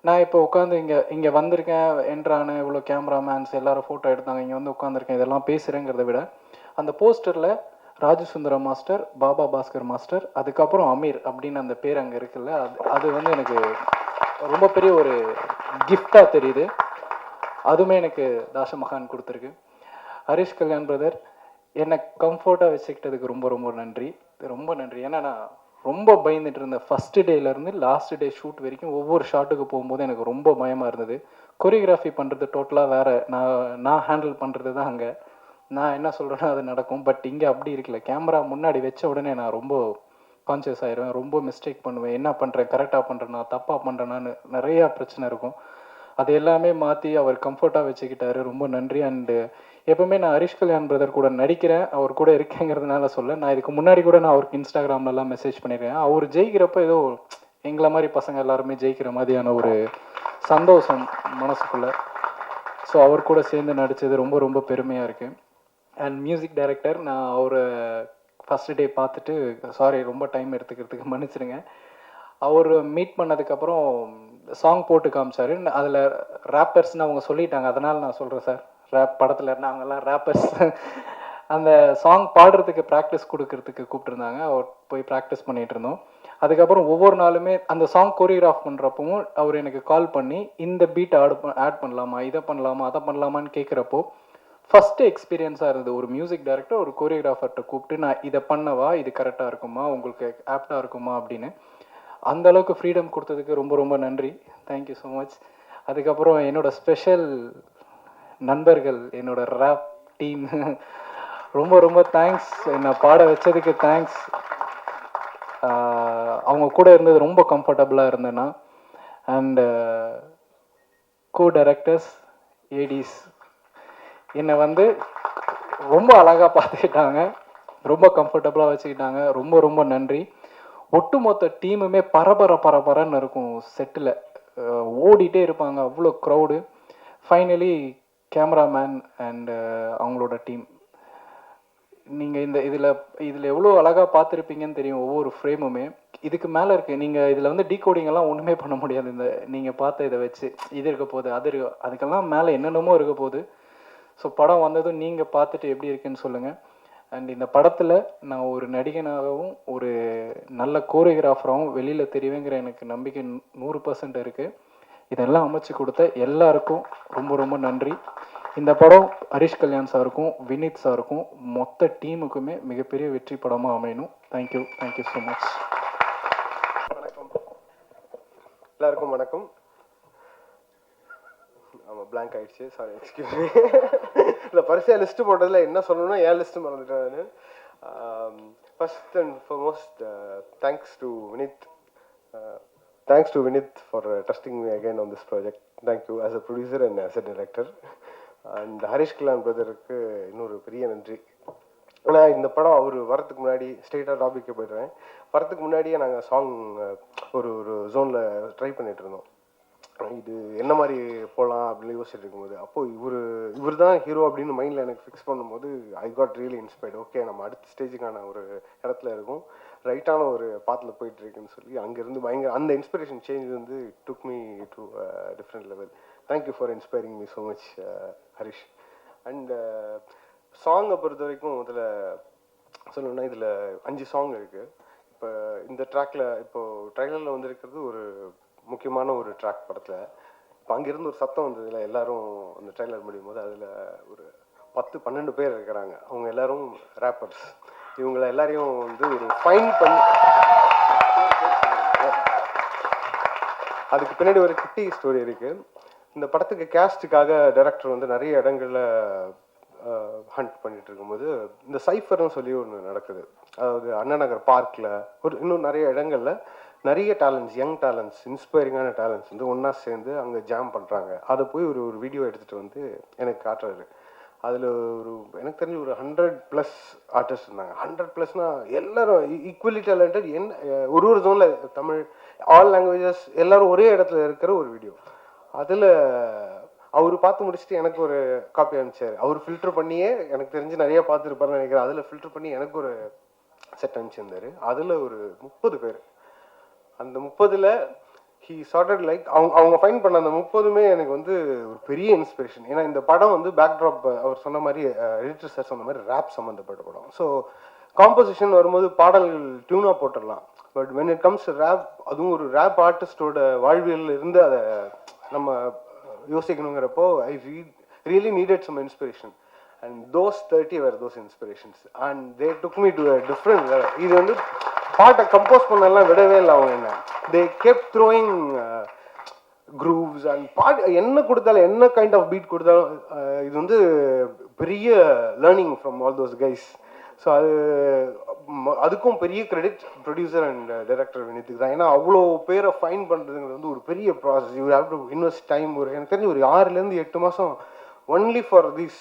நான் இப்போ உட்காந்து இங்கே வந்திருக்கேன், என்ட்ரானு இவ்வளோ கேமராமேன்ஸ் எல்லோரும் ஃபோட்டோ எடுத்தாங்க, இங்கே வந்து உட்காந்துருக்கேன், இதெல்லாம் பேசுகிறேங்கிறத விட அந்த போஸ்டரில் ராஜசுந்தரம் மாஸ்டர், பாபா பாஸ்கர் மாஸ்டர், அதுக்கப்புறம் அமீர் அப்படின்னு அந்த பேர் அங்கே இருக்குல்ல, அது வந்து எனக்கு ரொம்ப பெரிய ஒரு கிஃப்டாக தெரியுது. அதுவுமே எனக்கு தாஷமகான் கொடுத்துருக்கு. ஹரிஷ் கல்யாண் பிரதர் என்னை கம்ஃபர்ட்டாக வச்சுக்கிட்டதுக்கு ரொம்ப ரொம்ப நன்றி, ரொம்ப நன்றி. ஏன்னா நான் ரொம்ப பயந்துட்டு இருந்தேன். ஃபஸ்ட்டு டேலேருந்து லாஸ்ட் டே ஷூட் வரைக்கும் ஒவ்வொரு ஷாட்டுக்கு போகும்போது எனக்கு ரொம்ப பயமாக இருந்தது. கொரியோகிராஃபி பண்ணுறது டோட்டலாக வேறு, நான் ஹேண்டில் பண்ணுறது தான் அங்கே. நான் என்ன சொல்கிறேனோ அது நடக்கும். பட் இங்கே அப்படி இருக்கல. கேமரா முன்னாடி வச்ச உடனே நான் ரொம்ப கான்சியஸ் ஆயிடுவேன், ரொம்ப மிஸ்டேக் பண்ணுவேன், என்ன பண்ணுறேன், கரெக்டாக பண்ணுறேன்னா தப்பாக பண்ணுறேன்னான்னு நிறையா பிரச்சனை இருக்கும். அது எல்லாமே மாற்றி அவர் கம்ஃபர்ட்டாக வச்சுக்கிட்டாரு, ரொம்ப நன்றி. அண்டு எப்போவுமே நான் ஹரிஷ் கல்யாண் பிரதர் கூட நடிக்கிறேன், அவர் கூட இருக்கேங்கிறதுனால சொல்ல, நான் இதுக்கு முன்னாடி கூட நான் அவருக்கு இன்ஸ்டாகிராம்லலாம் மெசேஜ் பண்ணியிருக்கேன். அவர் ஜெயிக்கிறப்ப ஏதோ எங்களை மாதிரி பசங்க எல்லாருமே ஜெயிக்கிற மாதிரியான ஒரு சந்தோஷம் மனசுக்குள்ளே. ஸோ அவர் கூட சேர்ந்து நடித்தது ரொம்ப ரொம்ப பெருமையாக இருக்குது. அண்ட் மியூசிக் டைரக்டர், நான் அவரை ஃபஸ்ட்டு டே பார்த்துட்டு, சாரி ரொம்ப டைம் எடுத்துக்கிறதுக்கு மன்னிச்சிடுங்க. அவர் மீட் பண்ணதுக்கப்புறம் சாங் போட்டு காமிச்சார். அதில் ரேப்பர்ஸ்னு அவங்க சொல்லிட்டாங்க, அதனால் நான் சொல்கிறேன் சார், ரேப் படத்தில் இருந்தால் அவங்கெல்லாம் ரேப்பர்ஸ். அந்த சாங் பாடுறதுக்கு ப்ராக்டிஸ் கொடுக்கறதுக்கு கூப்பிட்டுருந்தாங்க. அவர் போய் ப்ராக்டிஸ் பண்ணிகிட்டு இருந்தோம். அதுக்கப்புறம் ஒவ்வொரு நாளுமே அந்த சாங் கொரியோகிராஃப் பண்ணுறப்பவும் அவர் எனக்கு கால் பண்ணி இந்த பீட் ஆட் பண்ணலாமா, இதை பண்ணலாமா, அதை பண்ணலாமான்னு கேட்குறப்போ ஃபஸ்ட்டு எக்ஸ்பீரியன்ஸாக இருந்தது. ஒரு மியூசிக் டைரக்டர் ஒரு கொரியோகிராஃபர்கிட்ட கூப்பிட்டு நான் இதை பண்ணவா, இது கரெக்டாக இருக்குமா, உங்களுக்கு ஆப்டாக இருக்குமா அப்படின்னு அந்தளவுக்கு ஃப்ரீடம் கொடுத்ததுக்கு ரொம்ப ரொம்ப நன்றி. Thank you so much. அதுக்கப்புறம் என்னோடய ஸ்பெஷல் நண்பர்கள், என்னோடய ரேப் டீம், ரொம்ப ரொம்ப தேங்க்ஸ். என்னை பாட வச்சதுக்கு தேங்க்ஸ். அவங்க கூட இருந்தது ரொம்ப கம்ஃபர்டபுளாக இருந்தேன்னா. அண்டு கோ டைரக்டர்ஸ், ஏடிஸ் என்னை வந்து ரொம்ப அழகாக பார்த்துக்கிட்டாங்க, ரொம்ப கம்ஃபர்டபுளாக வச்சுக்கிட்டாங்க, ரொம்ப ரொம்ப நன்றி. ஒட்டுமொத்த டீமுமே பரபரன்னு இருக்கும் செட்டில், ஓடிட்டே இருப்பாங்க, அவ்வளோ க்ரௌடு. ஃபைனலி கேமராமேன் அண்டு அவங்களோட டீம், நீங்கள் இதில் எவ்வளோ அழகாக பார்த்துருப்பீங்கன்னு தெரியும். ஒவ்வொரு ஃப்ரேமுமே இதுக்கு மேலே இருக்குது. நீங்கள் இதில் வந்து டீகோடிங்கெல்லாம் ஒன்றுமே பண்ண முடியாது. இந்த நீங்கள் பார்த்த இதை வச்சு இது இருக்க போகுது, அதுக்கெல்லாம் மேலே என்னென்னமோ இருக்க போகுது. ஸோ படம் வந்ததும் நீங்கள் பார்த்துட்டு எப்படி இருக்குன்னு சொல்லுங்கள். அண்ட் இந்த படத்தில் நான் ஒரு நடிகனாகவும் ஒரு நல்ல கோரியோகிராஃபராகவும் வெளியில் தெரிவேங்கிற எனக்கு நம்பிக்கை 100% இருக்குது. இதெல்லாம் அமைச்சு கொடுத்த எல்லாருக்கும் ரொம்ப ரொம்ப நன்றி. இந்த படம் ஹரிஷ் கல்யாண் சாருக்கும் வினீத் சாருக்கும் மொத்த டீமுக்குமே மிகப்பெரிய வெற்றி படமாக அமையணும். Thank you so much. வணக்கம் எல்லாருக்கும். வணக்கம். ஆமாம், பிளாங்க் ஆகிடுச்சு, சாரி, எக்ஸ்கியூஸ் மீ. இல்லை, பரிசையாக லிஸ்ட்டு போட்டதில் என்ன சொல்லணும்னா என் லிஸ்ட்டு மறந்துட்டேன் நான். First and foremost thanks to Vineeth for trusting me again on this project. Thank you as a producer and as a director. And Harish Kalyan பிரதருக்கு இன்னொரு பெரிய நன்றி. ஆனால் இந்த படம் அவர் வரத்துக்கு முன்னாடி, ஸ்ட்ரெயிட்டாக டாபிக்கே போய்டுவேன், வரத்துக்கு முன்னாடியே நாங்கள் சாங் ஒரு ஜோனில் ட்ரை பண்ணிகிட்டு இருந்தோம். இது என்ன மாதிரி போகலாம் அப்படின்னு யோசிச்சுட்டு இருக்கும்போது, அப்போது இவர் தான் ஹீரோ அப்படின்னு மைண்டில் எனக்கு ஃபிக்ஸ் பண்ணும்போது I got really inspired. Okay, நம்ம அடுத்த ஸ்டேஜுக்கான ஒரு இடத்துல இருக்கும், ரைட்டான ஒரு பாத்தில் போயிட்டுருக்குன்னு சொல்லி அங்கேருந்து பயங்கர அந்த இன்ஸ்பிரேஷன் சேஞ்ச் வந்து took me to different level. Thank you for inspiring me so much Harish. And சாங்கை பொறுத்த வரைக்கும் இதில் சொல்லணும்னா இதில் 5 சாங் இருக்குது. இப்போ இந்த ட்ராக்கில் இப்போது ட்ரைலரில் வந்துருக்கிறது ஒரு முக்கியமான ஒரு ட்ராக் படத்தில். இப்போ அங்கேருந்து ஒரு சத்தம் வந்ததில்ல, எல்லாரும் அந்த ட்ரைலர் முடியும் போது அதில் ஒரு 10-12 பேர் இருக்கிறாங்க. அவங்க எல்லாரும் ரேப்பர்ஸ். இவங்களை எல்லாரையும் வந்து ஒரு ஃபைன் பண்ணி, அதுக்கு பின்னாடி ஒரு குட்டி ஸ்டோரி இருக்குது. இந்த படத்துக்கு கேஸ்ட்டுக்காக டைரக்டர் வந்து நிறைய இடங்களில் ஹண்ட் பண்ணிட்டு இருக்கும்போது இந்த சைஃபர்னு சொல்லி ஒன்று நடக்குது. அதாவது அண்ணா நகர் பார்க்கில் இன்னும் நிறைய இடங்களில் நிறைய டேலண்ட்ஸ், யங் டேலண்ட்ஸ், இன்ஸ்பைரிங்கான டேலண்ட்ஸ் வந்து ஒன்றா சேர்ந்து அங்கே ஜாம் பண்ணுறாங்க. அதை போய் ஒரு வீடியோ எடுத்துகிட்டு வந்து எனக்கு காட்டுறாரு. அதில் எனக்கு தெரிஞ்சு ஒரு 100+ ஆர்டிஸ்ட் இருந்தாங்க. 100+னா எல்லாரும் ஈக்குவலி டேலண்டட். ஒரு ஜோனில் தமிழ் ஆல் லாங்குவேஜஸ் எல்லாரும் ஒரே இடத்துல இருக்கிற ஒரு வீடியோ. அதில் அவர் பார்த்து முடிச்சுட்டு எனக்கு ஒரு காப்பி அனுப்பிச்சார். அவர் ஃபில்டர் பண்ணியே எனக்கு தெரிஞ்சு நிறைய பார்த்துருப்பாருன்னு நினைக்கிறேன். அதில் ஃபில்டர் பண்ணி எனக்கு ஒரு செட் அனுப்பிச்சிருந்தாரு. அதில் ஒரு 30 பேர். அந்த 30ல் ஹீ சார்டட் லைக் அவங்க ஃபைன் பண்ண அந்த 30மே எனக்கு வந்து ஒரு பெரிய இன்ஸ்பிரேஷன். ஏன்னா இந்த படம் வந்து பேக்ட்ராப் அவர் சொன்ன மாதிரி எடிட்டர் சார் சொன்ன மாதிரி ரேப் சம்மந்தப்பட்ட படம். ஸோ காம்போசிஷன் வரும்போது பாடல்கள் டியூனாக போட்டுடலாம். But when it comes to rap, அதுவும் ஒரு ரேப் ஆர்டிஸ்டோட வாழ்வியல் இருந்து அதை நம்ம யோசிக்கணுங்கிறப்போ I really needed some inspiration. And those 30 were those inspirations and they took me to a different level. இது வந்து பாட்டை கம்போஸ் பண்ணலாம் விடவே இல்லை அவங்க. என்ன they kept throwing grooves and பாட்டு என்ன கொடுத்தாலும் என்ன கைண்ட் ஆஃப் பீட் கொடுத்தாலும் இது வந்து பெரிய learning from all those guys. So அதுக்கும் பெரிய கிரெடிட் ப்ரொடியூசர் அண்ட் டைரக்டர் வினித்துக்கு தான். ஏன்னா அவ்வளோ பேரை ஃபைன் பண்ணுறதுங்கிறது வந்து ஒரு பெரிய process. You have to invest time. எனக்கு தெரிஞ்சு ஒரு 6 to 8 மாதம் only for this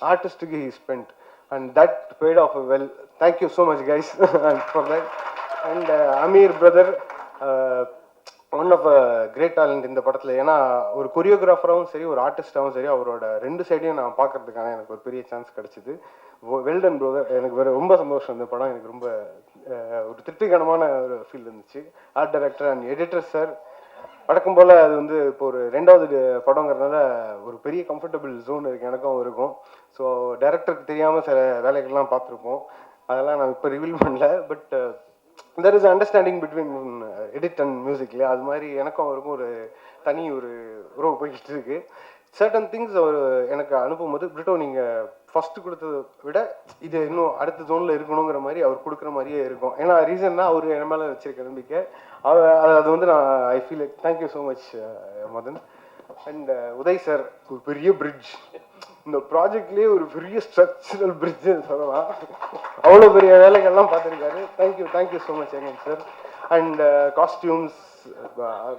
artist he spent, and that paid off well. Thank you so much guys for that. And Amir brother, one of great talent இந்த படத்தில். ஏன்னா ஒரு கொரியோகிராஃபராகவும் சரி ஒரு ஆர்டிஸ்டாகவும் சரி அவரோட 2 சைடையும் நான் பார்க்கறதுக்கான எனக்கு ஒரு பெரிய சான்ஸ் கிடச்சிது. வெல்டன் ப்ரோதர். எனக்கு ரொம்ப சந்தோஷம். இந்த படம் எனக்கு ரொம்ப ஒரு திருப்திகரமான ஒரு ஃபீல் இருந்துச்சு. Art director and editor sir வழக்கம் போல் அது வந்து இப்போ ஒரு 2வது படங்கிறதுனால ஒரு பெரிய கம்ஃபர்டபுள் ஜோன் இருக்குது எனக்கும் இருக்கும். ஸோ டைரக்டருக்கு தெரியாமல் சில வேலைகள்லாம் பார்த்துருப்போம். அதெல்லாம் நான் இப்போ ரிவீல் பண்ணல. But there is understanding between edit and music இல்லையா? அது மாதிரி எனக்கும் அவருக்கும் ஒரு தனி ஒரு உறவு போய்கிட்டு இருக்கு. சர்டன் திங்ஸ் அவர் எனக்கு அனுப்பும்போது பிரிட்டோ நீங்கள் ஃபஸ்ட்டு கொடுத்ததை விட இது இன்னும் அடுத்த ஜோனில் இருக்கணுங்கிற மாதிரி அவர் கொடுக்குற மாதிரியே இருக்கும். ஏன்னா ரீசன்னா அவர் என் மேலே வச்சிருக்க நம்பிக்கை. அது வந்து நான் I feel it. Thank you so much Madhan. And Uday sir ஒரு பெரிய பிரிட்ஜ் இந்த ப்ராஜெக்ட்லேயே ஒரு பெரிய ஸ்ட்ரக்சரல் பிரிட்ஜ் சொல்லலாம். அவ்வளோ பெரிய வேலைகள்லாம் பார்த்துருக்காரு. Thank you so much again sir. And costumes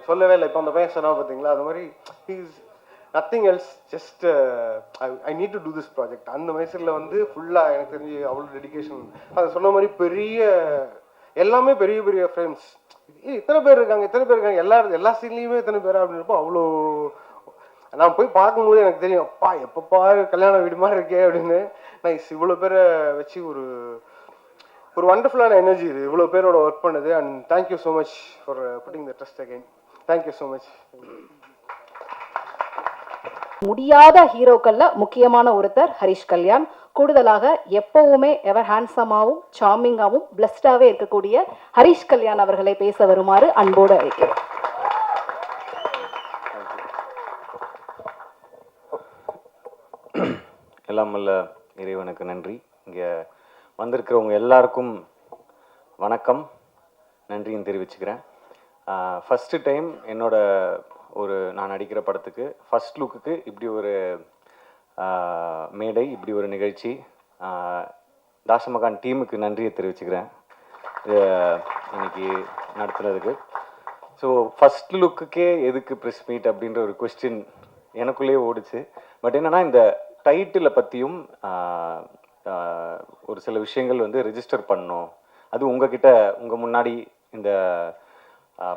சொல்லவே இல்லை. இப்போ அந்த பையன் சொன்னா பார்த்தீங்களா, அது மாதிரி he's nothing else, just I need to do this project. அந்த மைசூரில் வந்து ஃபுல்லாக எனக்கு தெரிஞ்சு அவ்வளோ டெடிக்கேஷன். அதை சொன்ன மாதிரி எல்லாமே பெரிய பெரிய ஃப்ரேம்ஸ். இத்தனை பேர் இருக்காங்க எல்லா சீன்லேயுமே இத்தனை பேர் அப்படின்றப்போ அவ்வளோ நான் போய் பார்க்கும்போது எனக்கு தெரியும், அப்பா எப்பப்பா கல்யாண வீடு மாதிரி இருக்கே அப்படின்னு. நைஸ். இவ்வளோ பேரை வச்சு ஒரு வண்டர்ஃபுல்லான எனர்ஜி இது இவ்வளோ பேரோட ஒர்க் பண்ணுது. And thank you so much for pudding the trust again. Thank you so much. முடியாத ஹீரோக்கள்ல முக்கியமான ஒருத்தர் ஹரிஷ் கல்யாண். கூடுதலாக எப்பவுமே எவர் ஹேண்ட்ஸமாகவும் சார்மிங்காகவும் பிளஸ்டாவே இருக்கக்கூடிய ஹரிஷ் கல்யாண் அவர்களை பேச வருமாறு அன்போடு அழைக்கிறேன். எல்லாம் வல்ல இறைவனுக்கு நன்றி. இங்கே வந்திருக்கிறவங்க எல்லாருக்கும் வணக்கம், நன்றியும் தெரிவிச்சுக்கிறேன். ஃபஸ்ட்டு டைம் என்னோட நான் நடிக்கிற படத்துக்கு ஃபஸ்ட் லுக்குக்கு இப்படி ஒரு மேடை, இப்படி ஒரு நிகழ்ச்சி. தாஷமகான் டீமுக்கு நன்றியை தெரிவிச்சுக்கிறேன் இன்னைக்கு நடத்துனதுக்கு. ஸோ ஃபஸ்ட் லுக்குக்கே எதுக்கு ப்ரெஸ் மீட் அப்படின்ற ஒரு கொஸ்டின் எனக்குள்ளேயே ஓடிச்சு. பட் என்னென்னா இந்த டைட்டிலை பற்றியும் ஒரு சில விஷயங்கள் வந்து ரெஜிஸ்டர் பண்ணணும். அது உங்கள் முன்னாடி இந்த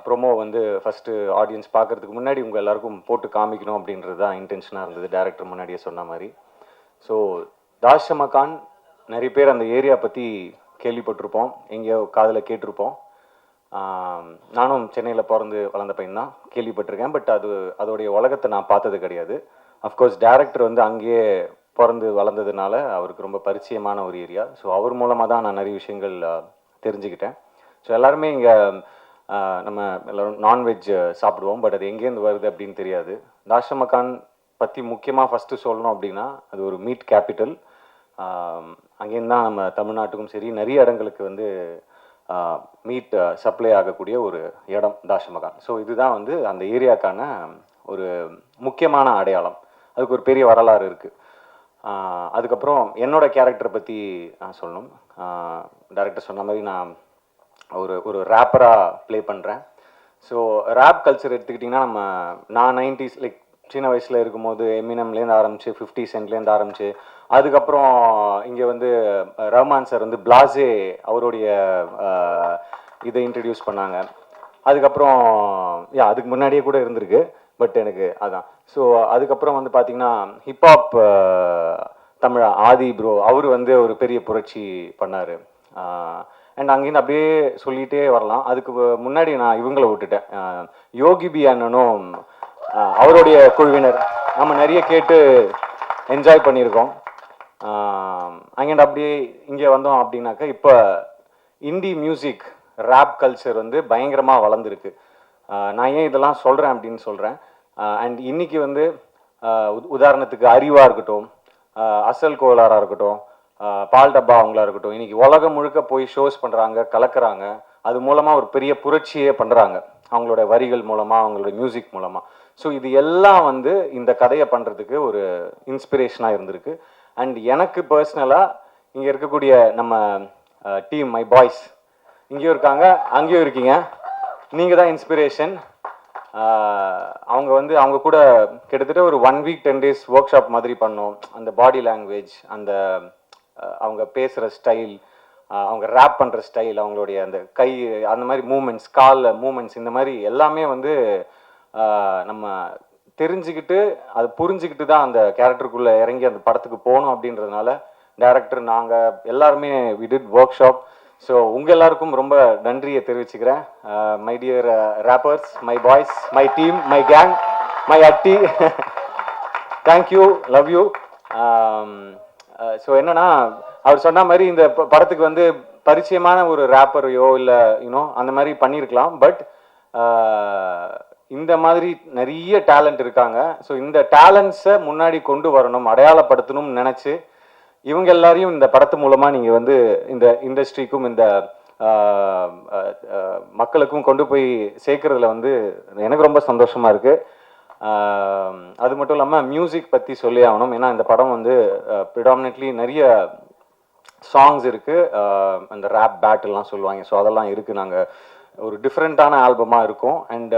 ப்ரொமோ வந்து ஃபஸ்ட்டு ஆடியன்ஸ் பார்க்குறதுக்கு முன்னாடி உங்கள் எல்லாருக்கும் போட்டு காமிக்கணும் அப்படின்றது தான் இன்டென்ஷனாக இருந்தது, டைரக்டர் முன்னாடியே சொன்ன மாதிரி. ஸோ தாஷமகான் நிறைய பேர் அந்த ஏரியா பற்றி கேள்விப்பட்டிருப்போம், எங்கேயோ காதில் கேட்டிருப்போம். நானும் சென்னையில் பிறந்து வளர்ந்த பையன் தான், கேள்விப்பட்டிருக்கேன். பட் அதோடைய உலகத்தை நான் பார்த்தது கிடையாது. அஃப்கோர்ஸ் டைரக்டர் வந்து அங்கேயே பிறந்து வளர்ந்ததுனால அவருக்கு ரொம்ப பரிச்சயமான ஒரு ஏரியா. ஸோ அவர் மூலமாக தான் நான் நிறைய விஷயங்கள் தெரிஞ்சுக்கிட்டேன். ஸோ எல்லாருமே இங்கே நம்ம எல்லோரும் நான்வெஜ் சாப்பிடுவோம், பட் அது எங்கேருந்து வருது அப்படின்னு தெரியாது. தாஷமகான் பற்றி முக்கியமாக ஃபஸ்ட்டு சொல்லணும் அப்படின்னா அது ஒரு மீட் கேபிட்டல். அங்கேருந்து தான் நம்ம தமிழ்நாட்டுக்கும் சரி நிறைய இடங்களுக்கு வந்து மீட் சப்ளை ஆகக்கூடிய ஒரு இடம் தாஷமகான். ஸோ இதுதான் வந்து அந்த ஏரியாக்கான ஒரு முக்கியமான அடையாளம். அதுக்கு ஒரு பெரிய வரலாறு இருக்குது. அதுக்கப்புறம் என்னோட கேரக்டரை பற்றி நான் சொல்லணும். டைரக்டர் சொன்ன மாதிரி நான் ஒரு ரேப்பராக ப்ளே பண்ணுறேன். ஸோ ரேப் கல்ச்சர் எடுத்துக்கிட்டிங்கன்னா நான் 90s லைக் சின்ன வயசில் இருக்கும்போது எமினம்லேருந்து ஆரம்பிச்சு 50 சென்ட்லேருந்து ஆரம்பிச்சு அதுக்கப்புறம் இங்கே வந்து ரஹ்மான் சார் வந்து பிளாஸே அவருடைய இதை இன்ட்ரடியூஸ் பண்ணாங்க. அதுக்கப்புறம் அதுக்கு முன்னாடியே கூட இருந்திருக்கு, பட் எனக்கு அதான். ஸோ அதுக்கப்புறம் வந்து பார்த்தீங்கன்னா ஹிப்ஹாப் தமிழ் ஆதி ப்ரோ அவர் வந்து ஒரு பெரிய புரட்சி பண்ணார். அண்ட் அங்கேருந்து அப்படியே சொல்லிகிட்டே வரலாம். அதுக்கு முன்னாடி நான் இவங்களை விட்டுட்டேன், யோகி பி அண்ணனும் அவருடைய குழுவினர் நம்ம நிறைய கேட்டு என்ஜாய் பண்ணியிருக்கோம். அங்கேருந்து அப்படியே இங்கே வந்தோம் அப்படின்னாக்கா இப்போ இந்தி மியூசிக் ரேப் கல்ச்சர் வந்து பயங்கரமாக வளர்ந்துருக்கு. நான் ஏன் இதெல்லாம் சொல்கிறேன் அப்படின்னு சொல்கிறேன். அண்ட் இன்னைக்கு வந்து உதாரணத்துக்கு அறிவாக இருக்கட்டும், அசல் கோலாராக இருக்கட்டும், பால் டப்பா அவங்களா இருக்கட்டும், இன்னைக்கு உலகம் முழுக்க போய் ஷோஸ் பண்ணுறாங்க, கலக்கிறாங்க. அது மூலமாக ஒரு பெரிய புரட்சியே பண்ணுறாங்க அவங்களோட வரிகள் மூலமாக, அவங்களோட மியூசிக் மூலமாக. ஸோ இது எல்லாம் வந்து இந்த கதையை பண்ணுறதுக்கு ஒரு இன்ஸ்பிரேஷனாக இருந்திருக்கு. அண்ட் எனக்கு பர்சனலாக இங்கே இருக்கக்கூடிய நம்ம டீம் மை பாய்ஸ் இங்கேயும் இருக்காங்க, அங்கேயும் இருக்கீங்க, நீங்கள் தான் இன்ஸ்பிரேஷன். அவங்க கூட கிட்டத்தட்ட ஒரு 1 வீக் 10 days ஒர்க் ஷாப் மாதிரி பண்ணோம். அந்த பாடி லாங்குவேஜ், அந்த அவங்க பேசுகிற ஸ்டைல், அவங்க ரேப் பண்ணுற ஸ்டைல், அவங்களுடைய அந்த கை அந்த மாதிரி மூமெண்ட்ஸ், கால் மூமெண்ட்ஸ், இந்த மாதிரி எல்லாமே வந்து நம்ம தெரிஞ்சுக்கிட்டு அதை புரிஞ்சுக்கிட்டு தான் அந்த கேரக்டருக்குள்ளே இறங்கி அந்த படத்துக்கு போகணும். அப்படின்றதுனால டைரக்டர் நாங்கள் எல்லாருமே we did workshop. So உங்கள் எல்லாருக்கும் ரொம்ப நன்றியை தெரிவிச்சுக்கிறேன். My dear rappers, my boys, my team, my gang, my அட்டி, தேங்க்யூ, லவ் யூ. ஸோ என்னன்னா அவர் சொன்ன மாதிரி இந்த படத்துக்கு வந்து பரிச்சயமான ஒரு ரேப்பரையோ இல்லை அந்த மாதிரி பண்ணியிருக்கலாம். பட் இந்த மாதிரி நிறைய டேலண்ட் இருக்காங்க. ஸோ இந்த டேலண்ட்ஸை முன்னாடி கொண்டு வரணும், அடையாளப்படுத்தணும்னு நினச்சி இவங்க எல்லாரையும் இந்த படத்து மூலமாக நீங்கள் வந்து இந்த இண்டஸ்ட்ரிக்கும் இந்த மக்களுக்கும் கொண்டு போய் சேர்க்கறதுல வந்து எனக்கு ரொம்ப சந்தோஷமாக இருக்குது. அது மட்டும் இல்லாமல் மியூசிக் பற்றி சொல்லி ஆகணும். ஏன்னா இந்த படம் வந்து ப்ரிடாமினெட்லி நிறைய சாங்ஸ் இருக்குது, அந்த ரேப் பேட்டெல்லாம் சொல்லுவாங்க. ஸோ அதெல்லாம் இருக்குது. நாங்கள் ஒரு டிஃப்ரெண்ட்டான ஆல்பமாக இருக்கும். அண்ட்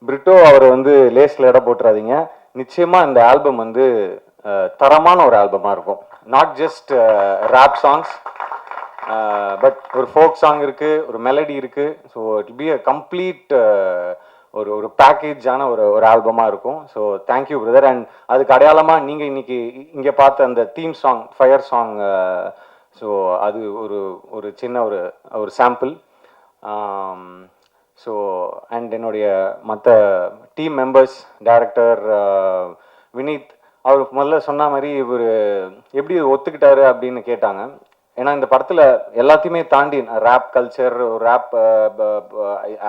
பிரிட்டோ அவரை வந்து லேஸில் இடம் போட்டுறாதீங்க. நிச்சயமாக இந்த ஆல்பம் வந்து தரமான ஒரு ஆல்பமாக இருக்கும். Not just rap songs, but ஒரு ஃபோக் சாங் இருக்குது, ஒரு மெலடி இருக்குது. So it be a complete ஒரு பேக்கேஜான ஒரு ஆல்பமாக இருக்கும். So thank you brother. அண்ட் அதுக்கு அடையாளமாக நீங்கள் இன்னைக்கு இங்கே பார்த்த அந்த theme song, fire song, so அது ஒரு சின்ன ஒரு சாம்பிள். ஸோ அண்ட் என்னுடைய மற்ற டீம் மெம்பர்ஸ், டைரக்டர் வினீத், அவர் முதல்ல சொன்ன மாதிரி இவர் எப்படி ஒத்துக்கிட்டாரு அப்படின்னு கேட்டாங்க. ஏன்னா இந்த படத்தில் எல்லாத்தையுமே தாண்டி ரேப் கல்ச்சர், ரேப்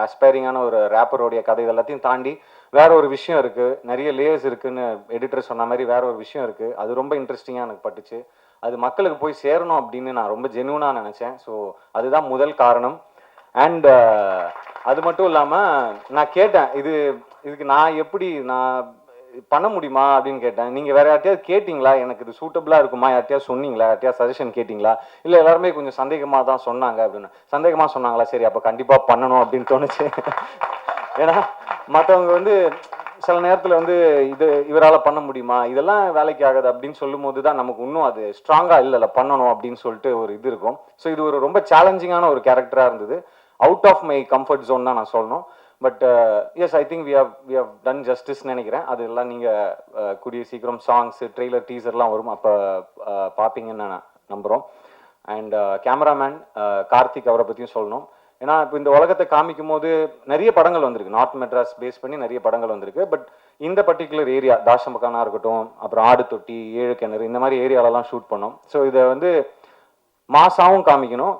ஆஸ்பைரிங்கான ஒரு ரேப்பருடைய கதை, எல்லாத்தையும் தாண்டி வேற ஒரு விஷயம் இருக்குது, நிறைய லேயர்ஸ் இருக்குன்னு எடிட்டர் சொன்ன மாதிரி வேற ஒரு விஷயம் இருக்குது. அது ரொம்ப இன்ட்ரெஸ்டிங்காக எனக்கு பட்டுச்சு. அது மக்களுக்கு போய் சேரணும் அப்படின்னு நான் ரொம்ப ஜென்யூனாக நினச்சேன். ஸோ அதுதான் முதல் காரணம். அண்ட் அது மட்டும் இல்லாமல் நான் கேட்டேன், இதுக்கு நான் பண்ண முடியுமா அப்படின்னு கேட்டேன். நீங்கள் வேற யார்ட்டையாவது கேட்டிங்களா, எனக்கு இது சூட்டபிளாக இருக்குமா, யார்ட்டையாவது சொன்னீங்களா, யார்ட்டையாவது சஜஷன் கேட்டிங்களா, இல்லை எல்லாருமே கொஞ்சம் சந்தேகமாக தான் சொன்னாங்க அப்படின்னு. சந்தேகமாக சொன்னாங்களா, சரி அப்போ கண்டிப்பாக பண்ணணும் அப்படின்னு தோணுச்சு. ஏன்னா மற்றவங்க வந்து சில நேரத்தில் வந்து இவரால் பண்ண முடியுமா, இதெல்லாம் வேலைக்கு ஆகுது அப்படின்னு சொல்லும் போது தான் நமக்கு இன்னும் அது ஸ்ட்ராங்காக இல்லை பண்ணணும் அப்படின்னு சொல்லிட்டு ஒரு இது இருக்கும். ஸோ இது ஒரு ரொம்ப சேலஞ்சிங்கான ஒரு கேரக்டராக இருந்தது. Out of my comfort zone தான் நான் சொல்லணும். But yes, I think we have done ஜஸ்டிஸ்ன்னு நினைக்கிறேன். அது எல்லாம் நீங்கள் கூடிய சீக்கிரம் சாங்ஸு, ட்ரெய்லர், டீசர்லாம் வரும், அப்போ பார்ப்பீங்கன்னு நான் நம்புகிறோம். அண்ட் கேமராமேன் கார்த்திக், அவரை பற்றியும் சொல்லணும். ஏன்னா இப்போ இந்த உலகத்தை காமிக்கும் போது நிறைய படங்கள் வந்திருக்கு, நார்த் மெட்ராஸ் பேஸ் பண்ணி நிறைய படங்கள் வந்திருக்கு. பட் இந்த பர்டிகுலர் ஏரியா, தாஷம்பக்கானா இருக்கட்டும், அப்புறம் ஆடு தொட்டி, 7 கிணறு, இந்த மாதிரி ஏரியாலலாம் ஷூட் பண்ணோம். ஸோ இதை வந்து மாசாவும் காமிக்கணும்,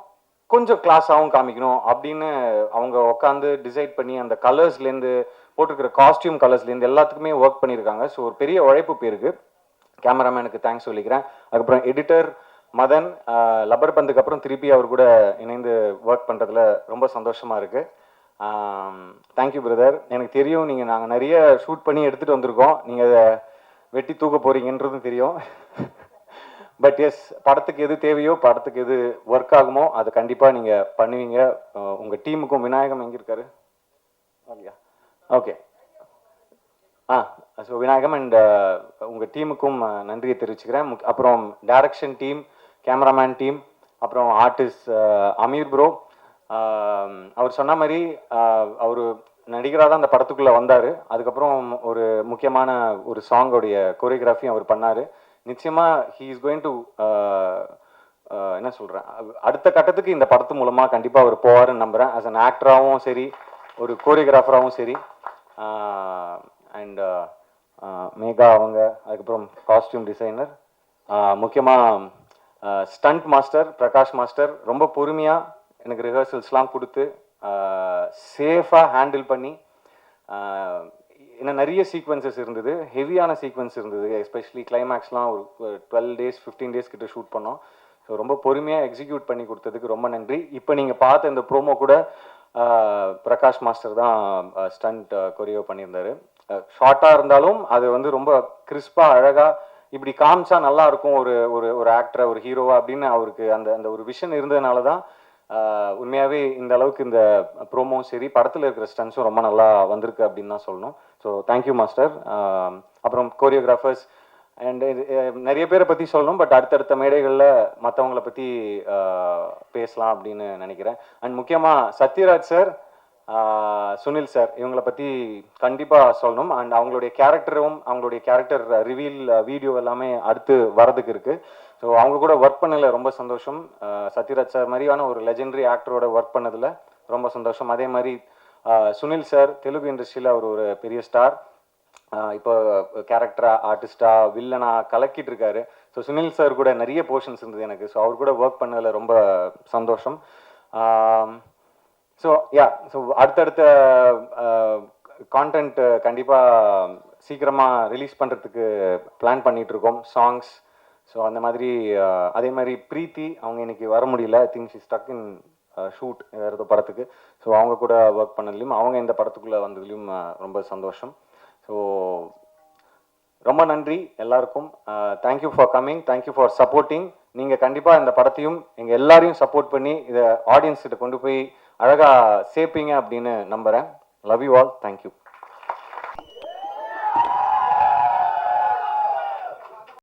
கொஞ்சம் கிளாஸாகவும் காமிக்கணும் அப்படின்னு அவங்க உட்காந்து டிசைட் பண்ணி அந்த கலர்ஸ்லேருந்து, போட்டிருக்கிற காஸ்டியூம் கலர்ஸ்லேருந்து எல்லாத்துக்குமே ஒர்க் பண்ணியிருக்காங்க. ஸோ ஒரு பெரிய உழைப்பு பேருக்கு. கேமராமேனுக்கு தேங்க்ஸ் சொல்லிக்கிறேன். அதுக்கப்புறம் எடிட்டர் மதன், லப்பர் பந்துக்கு அப்புறம் திருப்பி அவர் கூட இணைந்து ஒர்க் பண்ணுறதுல ரொம்ப சந்தோஷமாக இருக்குது. Thank you brother. எனக்கு தெரியும் நாங்கள் நிறைய ஷூட் பண்ணி எடுத்துகிட்டு வந்திருக்கோம், நீங்கள் அதை வெட்டி தூக்க போகிறீங்கன்றதும் தெரியும். பட் எஸ், படத்துக்கு எது தேவையோ, படத்துக்கு எது ஒர்க் ஆகுமோ அதை கண்டிப்பாக நீங்கள் பண்ணுவீங்க. உங்கள் டீமுக்கும் விநாயகம் எங்கே இருக்காரு? ஓகே, ஸோ விநாயகம் அண்ட் உங்கள் டீமுக்கும் நன்றியை தெரிவிச்சுக்கிறேன். அப்புறம் டைரக்ஷன் டீம், கேமராமேன் டீம், அப்புறம் ஆர்டிஸ்ட் அமீர் ப்ரோ. அவர் சொன்ன மாதிரி அவர் நடிகராக தான் அந்த படத்துக்குள்ளே வந்தார். அதுக்கப்புறம் ஒரு முக்கியமான ஒரு சாங்கோடைய கொரியோகிராஃபியும் அவர் பண்ணார். நிச்சயமாக ஹீ இஸ் கோயிங் டு என்ன சொல்கிறேன், அடுத்த கட்டத்துக்கு இந்த படத்து மூலமாக கண்டிப்பாக அவர் போவாருன்னு நம்புகிறேன். ஆஸ் அன் ஆக்டராகவும் சரி, ஒரு கோரியோகிராஃபராகவும் சரி. அண்ட் மேகா அவங்க, அதுக்கப்புறம் காஸ்டியூம் டிசைனர், முக்கியமாக ஸ்டண்ட் மாஸ்டர் பிரகாஷ் மாஸ்டர் ரொம்ப பொறுமையாக எனக்கு ரிஹர்சல்ஸ்லாம் கொடுத்து சேஃபாக ஹேண்டில் பண்ணி, இன்னும் நிறைய சீக்வன்சஸ் இருந்தது, ஹெவியான சீக்வன்ஸ் இருந்தது. எஸ்பெஷலி கிளைமேக்ஸ்லாம் ஒரு 12 days 15 days கிட்ட ஷூட் பண்ணோம். ஸோ ரொம்ப பொறுமையாக எக்ஸிக்யூட் பண்ணி கொடுத்ததுக்கு ரொம்ப நன்றி. இப்போ நீங்கள் பார்த்த இந்த ப்ரோமோ கூட பிரகாஷ் மாஸ்டர் தான் ஸ்டண்ட் கொரியோ பண்ணியிருந்தாரு. ஷார்ட்டாக இருந்தாலும் அது வந்து ரொம்ப கிறிஸ்பாக அழகாக இப்படி காமிச்சா நல்லா இருக்கும் ஒரு ஒரு ஒரு ஆக்டரை, ஒரு ஹீரோவா அப்படின்னு அவருக்கு அந்த அந்த ஒரு விஷன் இருந்ததுனால தான் உண்மையாகவே இந்த அளவுக்கு இந்த ப்ரோமோவும் சரி, படத்தில் இருக்கிற ஸ்டன்ஸும் ரொம்ப நல்லா வந்திருக்கு அப்படின்னு தான் சொல்லணும். So thank you master. அப்புறம் கோரியோகிராஃபர்ஸ் அண்ட் நிறைய பேரை பற்றி சொல்லணும், பட் அடுத்தடுத்த மேடைகளில் மற்றவங்கள பற்றி பேசலாம் அப்படின்னு நினைக்கிறேன். அண்ட் முக்கியமாக சத்யராஜ் சார், சுனில் சார், இவங்களை பற்றி கண்டிப்பாக சொல்லணும். அண்ட் அவங்களுடைய கேரக்டர் ரிவீல் வீடியோ எல்லாமே அடுத்து வரதுக்கு இருக்குது. ஸோ அவங்க கூட ஒர்க் பண்ணதில் ரொம்ப சந்தோஷம். சத்யராஜ் சார் மாதிரியான ஒரு லெஜெண்டரி ஆக்டரோட ஒர்க் பண்ணதில் ரொம்ப சந்தோஷம். அதே மாதிரி சுனில் சார் தெலுங்கு இண்டஸ்ட்ரியில் அவர் ஒரு பெரிய ஸ்டார். இப்போ கேரக்டரா, ஆர்டிஸ்டா, வில்லனா கலக்கிட்டு இருக்காரு. ஸோ சுனில் சார் கூட நிறைய போர்ஷன்ஸ் இருந்தது எனக்கு. ஸோ அவர் கூட ஒர்க் பண்ணதில் ரொம்ப சந்தோஷம். ஸோ ஸோ அடுத்தடுத்த கான்டென்ட் கண்டிப்பாக சீக்கிரமாக ரிலீஸ் பண்ணுறதுக்கு பிளான் பண்ணிகிட்ருக்கோம், சாங்ஸ். ஸோ அந்த மாதிரி அதே மாதிரி ப்ரீத்தி அவங்க இன்னைக்கு வர முடியல. I think she stuck in shoot வேறு படத்துக்கு. ஸோ அவங்க கூட ஒர்க் பண்ணதுலையும், அவங்க இந்த படத்துக்குள்ளே வந்ததுலையும் ரொம்ப சந்தோஷம். ஸோ ரொம்ப நன்றி எல்லாருக்கும். Thank you for coming, thank you for supporting. நீங்கள் கண்டிப்பாக இந்த படத்தையும் எங்கள் எல்லாரையும் சப்போர்ட் பண்ணி இதை ஆடியன்ஸ்கிட்ட கொண்டு போய் அழகாக சேர்ப்பீங்க அப்படின்னு நம்புகிறேன். Love you all. தேங்க்யூ.